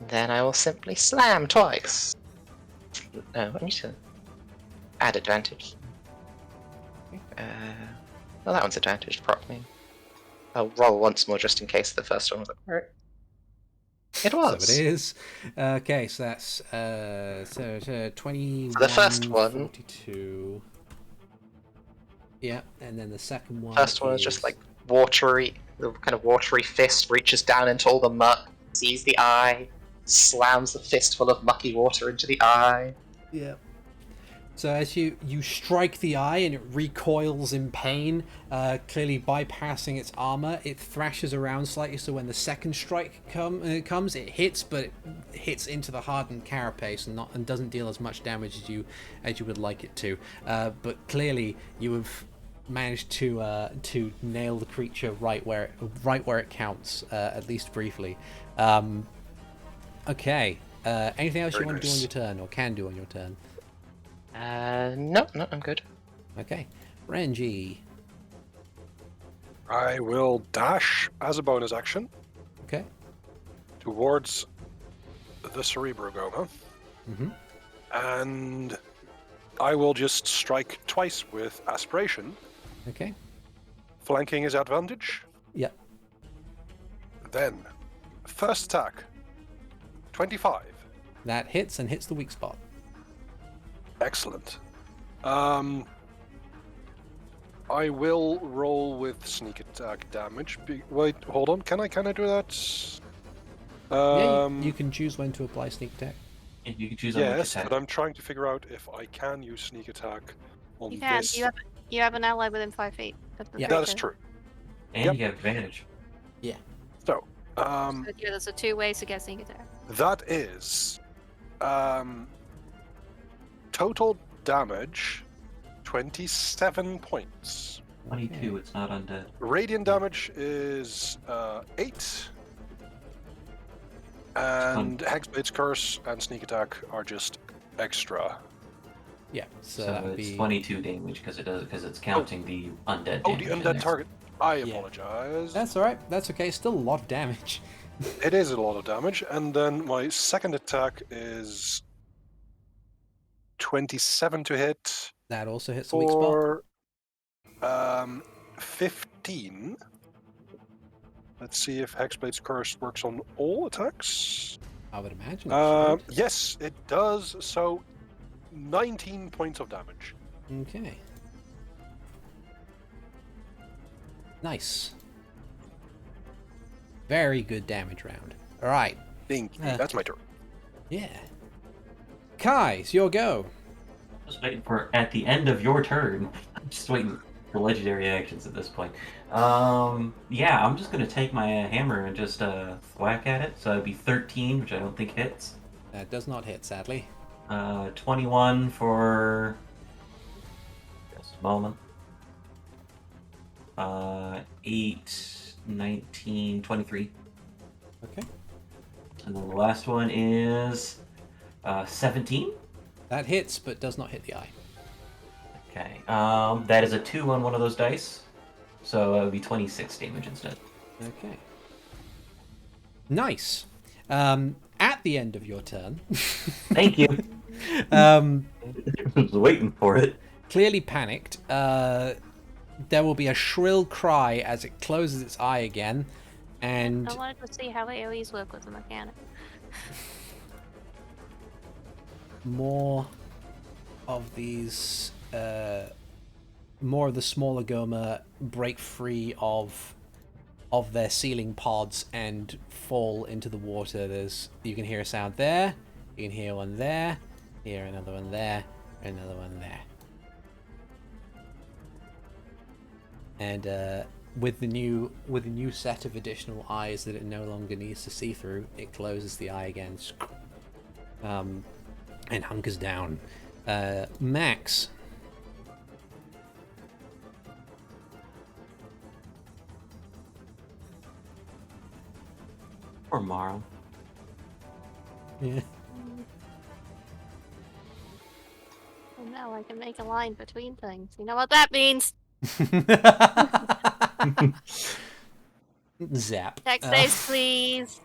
Then I will simply slam twice. No, I need to add advantage. Well, that one's advantaged properly. I'll roll once more just in case the first one was right. It was. So it is. Okay, so that's 21, So the first one. 42. Yeah, and then the second one. First one is just like watery, the kind of watery fist reaches down into all the muck, sees the eye, slams the fistful of mucky water into the eye. Yeah. So as you strike the eye and it recoils in pain, clearly bypassing its armor, it thrashes around slightly. So when the second strike comes, it hits, but it hits into the hardened carapace and doesn't deal as much damage as you would like it to. But clearly you have managed to nail the creature right where it counts, at least briefly. Okay. Anything else you want to do on your turn or can do on your turn? No, I'm good. Okay. Renji. I will dash as a bonus action Okay. towards the Cerebragohma. Mm-hmm. And I will just strike twice with aspiration. Okay. Flanking is advantage. Yep. Then, first attack. 25. That hits and hits the weak spot. Excellent. I will roll with sneak attack damage. Wait, hold on. Can I do that? Yeah, you can choose when to apply sneak attack. You can choose on which Yes, attack. but I'm trying to figure out if I can use sneak attack on You can. this. You have an ally within 5 feet of the Yeah. That is creature. true. And Yep. you get advantage. So, So yeah, there's 2 ways to get sneak attack. that is total damage 27 points. 22, it's not undead. Radiant damage is 8. And Hexblade's Curse and Sneak Attack are just extra. Yeah. So, So that'd it's be 22 damage because it's counting the undead Oh, damage. the in undead there. target. I Yeah. apologize. That's all right. That's okay. Still a lot of damage. It is a lot of damage. And then my second attack is 27 to hit That also hits the weak spot. for 15. Let's see if Hexblade's Curse works on all attacks. I would imagine. It should. Yes, it does. So 19 points of damage. Okay. Nice. Very good damage round. All right. Thank you. That's my turn. Yeah. Kai, it's your go. Just waiting for at the end of your turn. I'm just waiting for legendary actions at this point. Yeah, I'm just gonna take my hammer and just whack at it. So that'd be 13, which I don't think hits. That does not hit, sadly. 21 for just a moment. 8, 19, 23. Okay. And then the last one is 17. That hits, but does not hit the eye. Okay. That is a 2 on one of those dice. So it would be 26 damage instead. Okay. Nice. At the end of your turn, Thank you. I was waiting for it. clearly panicked, there will be a shrill cry as it closes its eye again, and I wanted to see how AoEs work with the mechanic. more of these, more of the smaller gohma break free of their ceiling pods and fall into the water. You can hear a sound there, you can hear one there, hear another one there, another one there. And with the new set of additional eyes that it no longer needs to see through, it closes the eye again, and hunkers down. Max. Or Mara. Yeah. And now I can make a line between things. You know what that means? Zap. Dex saves, please.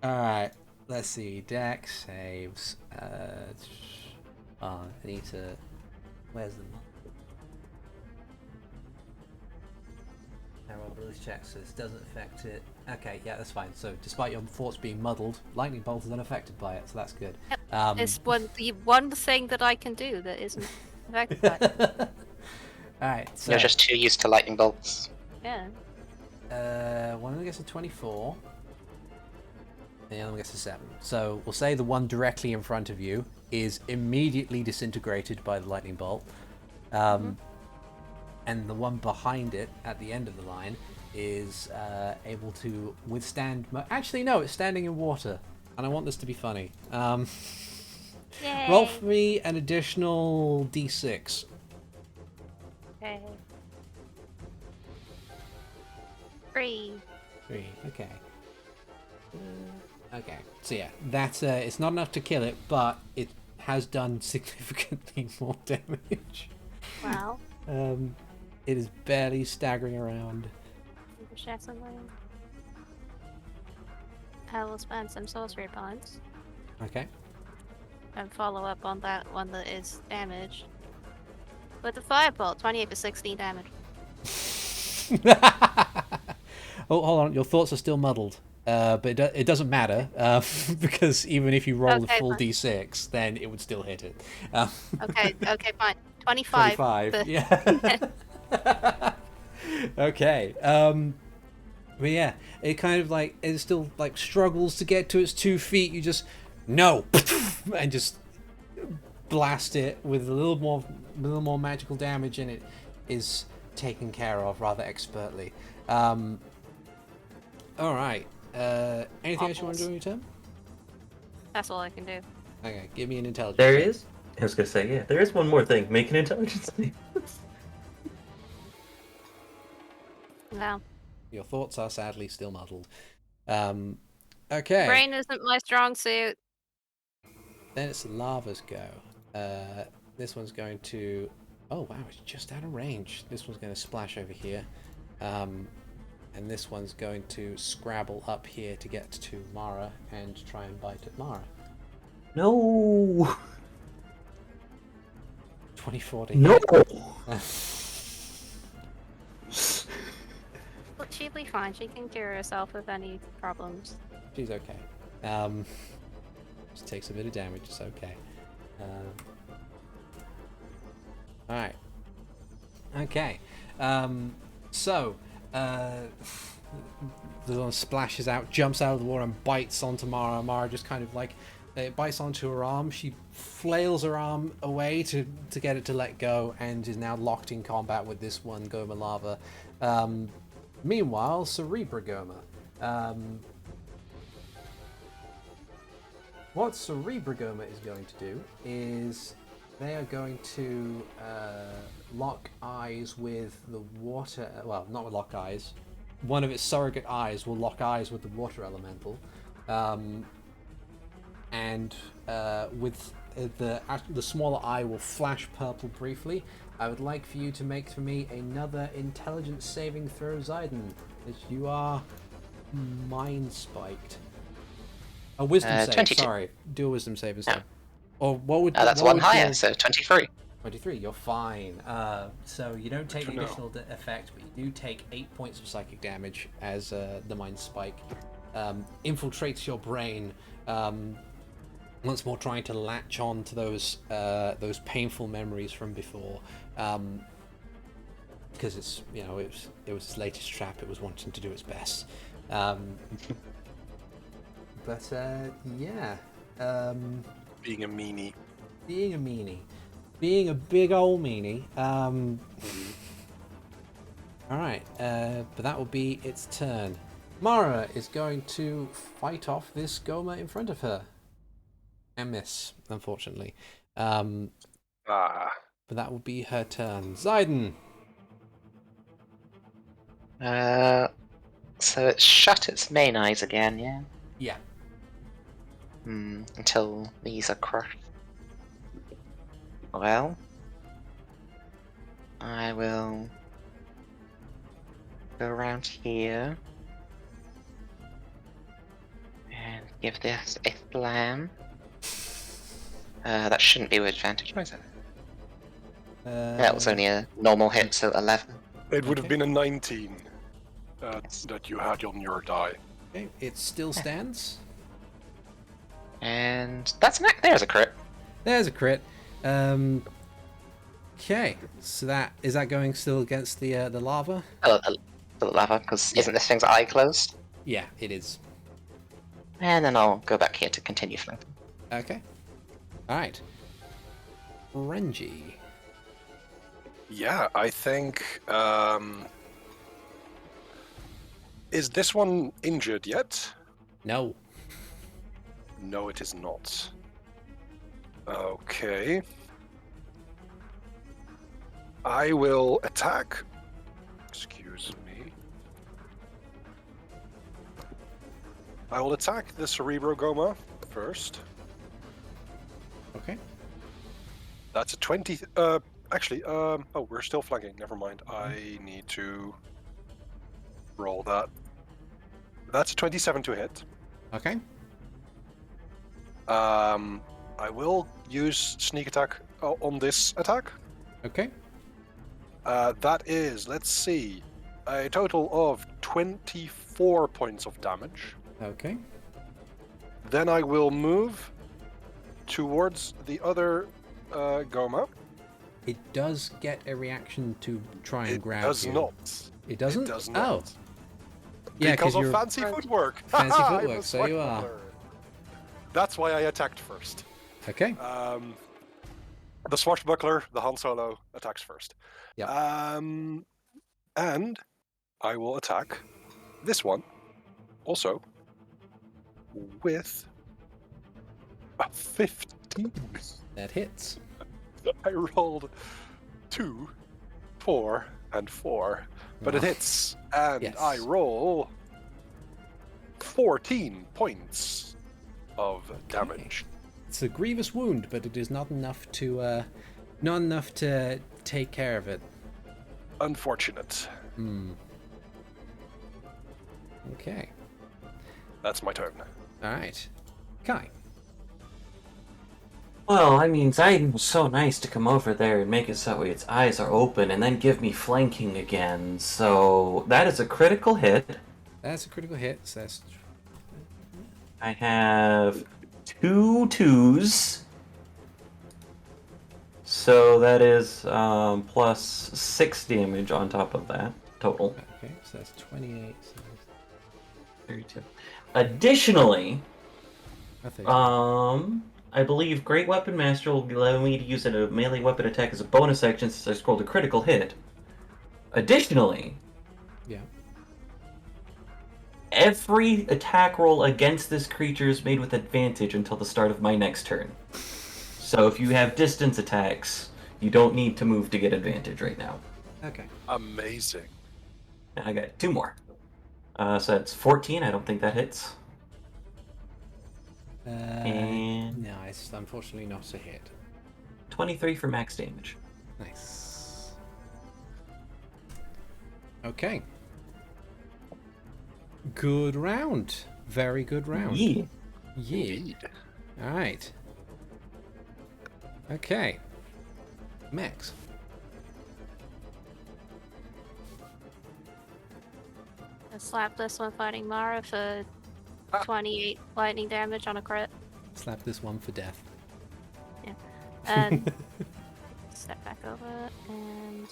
Alright, let's see. Dex saves. I need to. Where's the. Roll ability check, so this doesn't affect it. Okay, yeah, that's fine. So, despite your thoughts being muddled, lightning bolt is unaffected by it, so that's good. Yep. It's the one thing that I can do that isn't affected by it. Alright, so. You're just too used to lightning bolts. Yeah. One of them gets a 24. And the other one gets a 7. So we'll say the one directly in front of you is immediately disintegrated by the lightning bolt. And the one behind it at the end of the line is able to withstand... Actually, no, it's standing in water. And I want this to be funny. Yay. Roll for me an additional d6. Okay. 3. 3, okay. Okay, so yeah, that's it's not enough to kill it, but it has done significantly more damage. Wow. It is barely staggering around. I will spend some sorcery points Okay. and follow up on that one that is damaged. With the firebolt, 28 for 16 damage. Oh, hold on, your thoughts are still muddled. But it doesn't matter, because even if you roll the full fine. d6, then it would still hit it. Okay, fine. 25. 25, yeah. Okay, but yeah, it kind of like, it still like struggles to get to its 2 feet. You just, no, and just blast it with a little more magical damage, and it is taken care of rather expertly. All right. Anything else you want to do on your turn? That's all I can do. Okay, give me an intelligence. There check. is. I was gonna say, yeah, there is one more thing. Make an intelligence save. No. Your thoughts are sadly still muddled. Okay. Brain isn't my strong suit. Then it's Lava's go. This one's going to... Oh, wow, it's just out of range. This one's going to splash over here. And this one's going to scrabble up here to get to Mara and try and bite at Mara. No. 24 to No. hit. But she'll be fine. She can cure herself of any problems. She's okay. Just takes a bit of damage, it's okay. Alright. Okay. So, the one splashes out, jumps out of the water and bites onto Mara. Mara just kind of like, it bites onto her arm. She flails her arm away to get it to let go and is now locked in combat with this one gohma lava. Meanwhile, Cerebragohma. What Cerebragohma is going to do is they are going to lock eyes with the water. Well, not with lock eyes. one of its surrogate eyes will lock eyes with the water elemental, and with the smaller eye will flash purple briefly. I would like for you to make for me another intelligence saving throw, Zayden, as you are mind spiked. A wisdom save. 22. Sorry, do a wisdom save instead. No. Or what would? That's what one would higher, your- so 23. 23, you're fine. So you don't take to the know. additional effect, but you do take 8 points of psychic damage as the mind spike infiltrates your brain, once more trying to latch on to those painful memories from before. Because it's, you know, it was its latest trap. It was wanting to do its best. But yeah. Being a meanie. Being a meanie. Being a big old meanie. Alright, but that will be its turn. Mara is going to fight off this gohma in front of her. And miss, unfortunately. But that will be her turn. Zayden! So it's shut its main eyes again, yeah? Yeah. Until these are crushed. Well, I will go around here and give this a slam. That shouldn't be with advantage, was it? That was only a normal hit, so 11. It would have Okay. been a 19 that you had on your die. Okay, it still stands. And that's there's a crit. There's a crit. Okay, so that is that going still against the lava? The lava, because isn't this thing's eye closed? Yeah, it is. And then I'll go back here to continue flanking. Okay. Alright. Renji. Yeah, I think. Is this one injured yet? No. No, it is not. Okay. I will attack. Excuse me. I will attack the Cerebragohma first. Okay. That's a 20. Actually, oh, we're still flanking. Never mind. I need to roll that. That's a 27 to hit. Okay. I will use sneak attack on this attack. Okay. That is, let's see, a total of 24 points of damage. Okay. Then I will move towards the other gohma. It does get a reaction to try and It grab does you. not. It doesn't? It does Oh. not. Yeah, because of you're fancy footwork. fancy I'm footwork, a so you are. swashbuckler. That's why I attacked first. Okay. The swashbuckler, the Han Solo, attacks first. Yep. And I will attack this one also with a 15. That hits. I rolled 2, 4, and 4, but it hits, and Yes. I roll 14 points of damage. It's a grievous wound, but it is not enough to take care of it. Unfortunate. Okay. That's my turn. All right. Kai. Well, I mean, Zayden was so nice to come over there and make it so its eyes are open and then give me flanking again. So that is a critical hit. That's a critical hit. So that's I have 2 2s. So that is plus 6 damage on top of that total. okay. So that's 28. So that's 32. Additionally, I think. I believe Great Weapon Master will allow me to use a melee weapon attack as a bonus action since I scored a critical hit. Additionally, yeah. every attack roll against this creature is made with advantage until the start of my next turn. So if you have distance attacks, you don't need to move to get advantage right now. Okay. Amazing. And I got 2 more. So that's 14. I don't think that hits. And No, it's unfortunately not a hit. 23 for max damage. Nice. Okay. Good round. Very good round. Yeah. Yeah. All right. Okay. Max. I slap this one fighting Mara for 28 lightning damage on a crit. Slap this one for death. And step back over and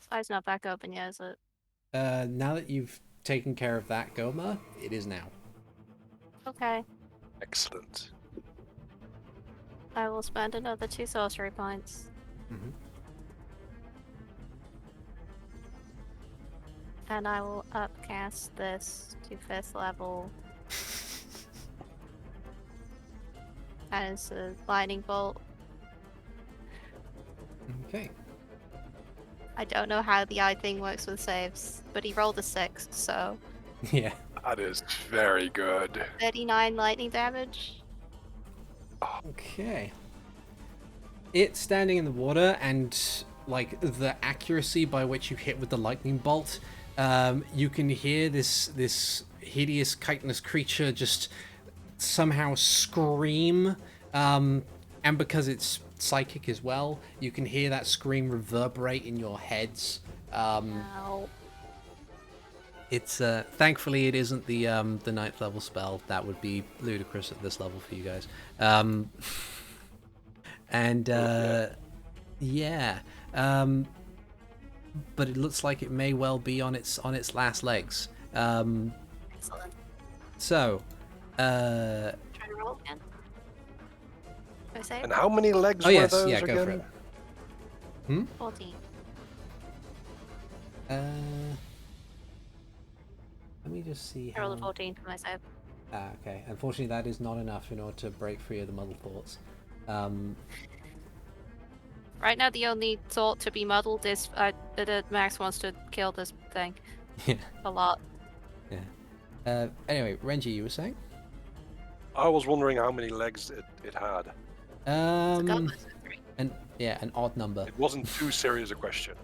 side's not back open yet, is it? Now that you've taken care of that, Gohma, it is now. Okay. Excellent. I will spend another 2 sorcery points. Mm-hmm. And I will upcast this to 5th level as a lightning bolt. Okay. I don't know how the eye thing works with saves, but he rolled a 6, so Yeah. That is very good. 39 lightning damage. Okay. It's standing in the water, and like the accuracy by which you hit with the lightning bolt, you can hear this hideous chitinous creature just somehow scream, and because it's psychic as well, you can hear that scream reverberate in your heads. Ow. It's thankfully it isn't the 9th level spell. That would be ludicrous at this level for you guys. And yeah, but it looks like it may well be on its last legs. Excellent. So, Try to roll again. Do I save? And how many legs oh were yes, those yeah, again? go for it. 14. Let me just see I rolled a how. 14 for my save. Okay. Unfortunately, that is not enough in order to break free of the muddled thoughts. Right now, the only thought to be muddled is that Max wants to kill this thing Yeah. a lot. Yeah. Anyway, Renji, you were saying? I was wondering how many legs it had. It's a goblin, so 3. An odd number. It wasn't too serious a question.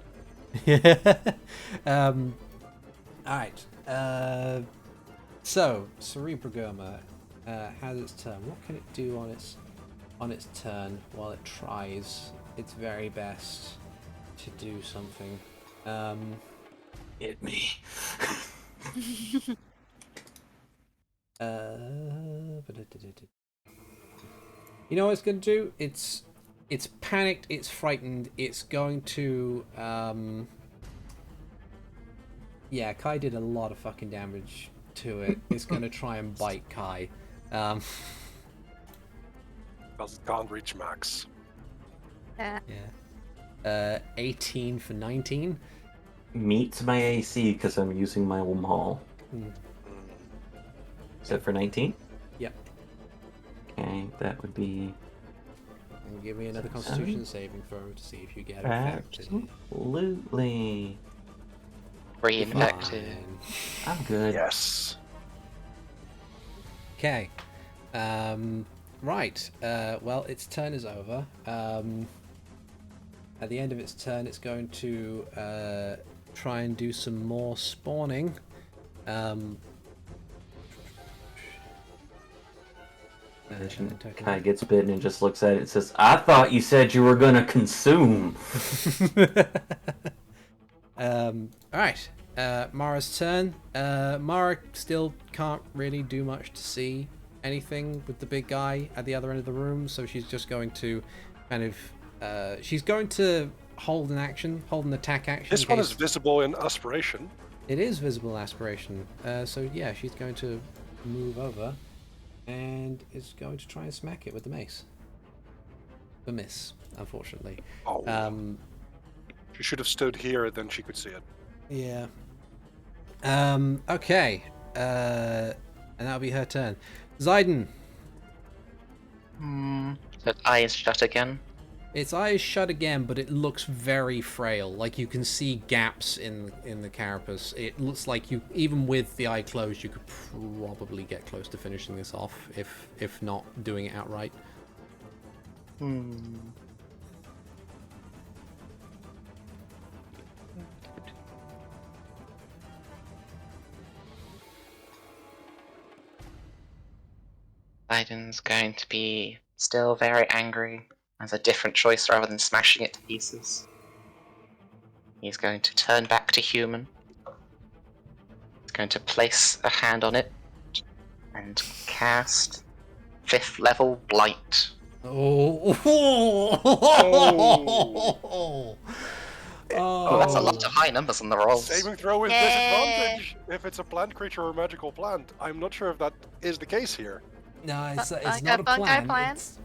All right. So Cerebragohma has its turn. What can it do on its turn while it tries its very best to do something? Hit me. You know what it's going to do? It's panicked. It's frightened. It's going to. Yeah, Kai did a lot of fucking damage to it. It's going to try and bite Kai. Because it can't reach max. Yeah. 18 for 19. Meets my AC because I'm using my Maul. Is that for 19? Yep. Okay, that would be... And give me another Constitution saving throw to see if you get affected. Absolutely. Reinfected. Fine. I'm good. Yes. Okay. Right. Well, its turn is over. At the end of its turn, it's going to try and do some more spawning. Kai gets bitten and just looks at it and says, I thought you said you were gonna consume. Alright. Mara's turn. Mara still can't really do much to see anything with the big guy at the other end of the room, so she's just going to kind of she's going to hold an attack action. This one is visible in aspiration. It is visible aspiration. So yeah, she's going to move over and is going to try and smack it with the mace. A miss, unfortunately. Oh. She should have stood here, then she could see it. Yeah. Okay. And that'll be her turn. Zayden. That eye is shut again. Its eyes shut again, but it looks very frail. Like you can see gaps in the carapace. It looks like you, even with the eye closed, you could probably get close to finishing this off, if not doing it outright. Biden's going to be still very angry, as a different choice rather than smashing it to pieces. He's going to turn back to human. He's going to place a hand on it and cast 5th level Blight. Oh. Oh, that's a lot of high numbers on the rolls. Saving throw is disadvantage if it's a plant creature or a magical plant. I'm not sure if that is the case here. No, it's Like not a a fungi plan. plant?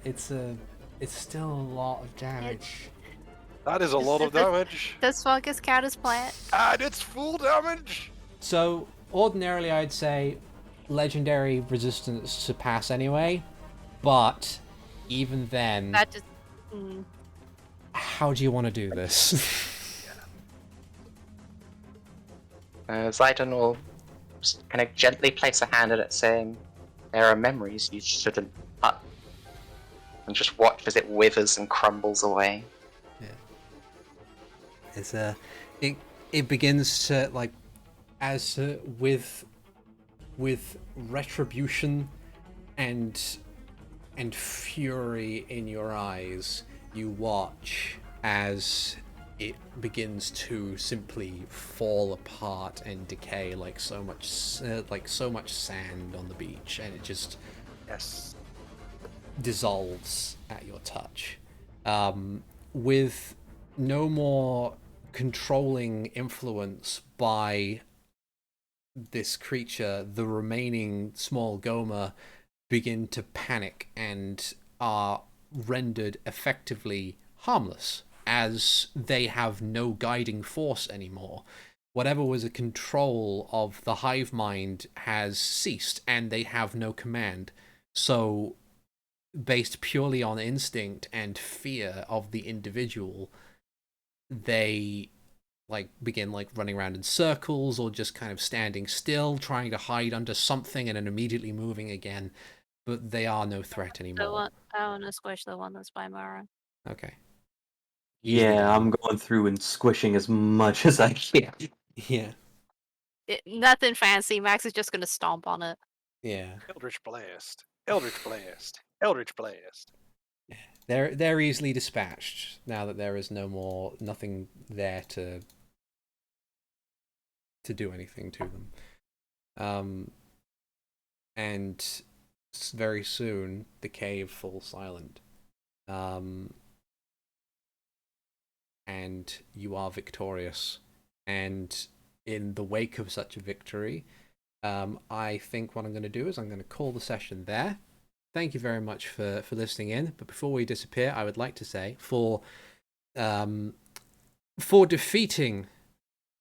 It's still a lot of damage. That is a lot of damage. Does fungus count as plant? And it's full damage! So ordinarily, I'd say legendary resistance to pass anyway, but even then, That just. how do you want to do this? Zidon will just kind of gently place a hand on it, saying, "There are memories you shouldn't touch," and just watch as it withers and crumbles away. It's it begins to like as with retribution and fury in your eyes, you watch as it begins to simply fall apart and decay like so much sand on the beach, and it just dissolves at your touch. With no more controlling influence by this creature, the remaining small gohma begin to panic and are rendered effectively harmless, as they have no guiding force anymore. Whatever was a control of the hive mind has ceased, and they have no command. So, based purely on instinct and fear of the individual, they begin running around in circles or just kind of standing still, trying to hide under something and then immediately moving again. But they are no threat anymore. I want to squish the one that's by Mara. Okay. Yeah, I'm going through and squishing as much as I can. Yeah. Nothing fancy. Max is just going to stomp on it. Yeah. Eldritch Blast. Eldritch Blast. Eldritch Blast. They're easily dispatched now that there is nothing there to do anything to them. And very soon the cave falls silent. And you are victorious. And in the wake of such a victory, I think what I'm going to do is I'm going to call the session there. Thank you very much for listening in. But before we disappear, I would like to say for defeating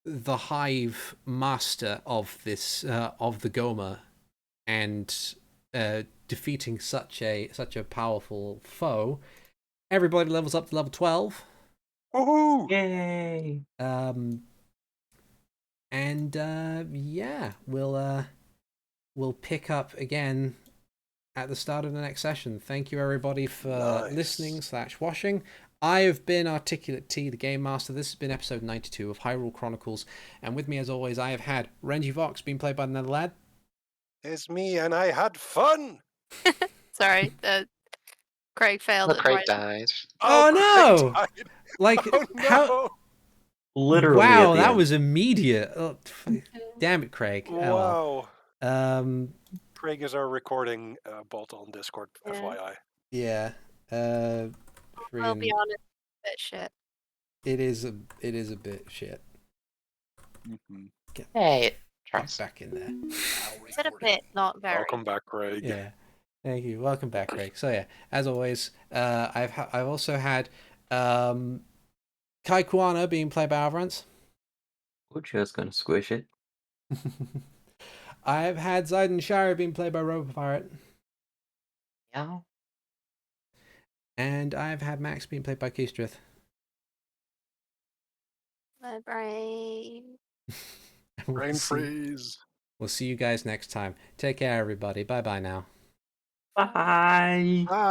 the hive master of this of the gohma and defeating such a powerful foe, everybody levels up to level 12. Woohoo! Yay! Yeah, we'll pick up again at the start of the next session. Thank you everybody for listening / watching. I have been Articulate T, the Game Master. This has been episode 92 of Hyrule Chronicles, and with me as always I have had Renji Vox, being played by the Nether Lad. It's me, and I had fun! Sorry, Craig failed. Craig died. Oh no! Craig died. Like, Oh, no. how? Literally. Wow, at the that end. was immediate. Oh, damn it, Craig. Wow. Oh, well. Craig is our recording bot on Discord, FYI. Yeah. I'll be honest, that shit. It is a bit shit. Mm-hmm. Hey, Get back in there. Is it a bit? Not very. Welcome back, Craig. Yeah. Thank you. Welcome back, Craig. So yeah, as always, I've also had Kai Kuana being played by Avrdal. We're just gonna squish it. I've had Zidon Shire being played by Robo Pirate. Yeah. And I've had Max being played by Keistrith. My brain. Brain freeze. We'll see you guys next time. Take care, everybody. Bye bye now. Bye.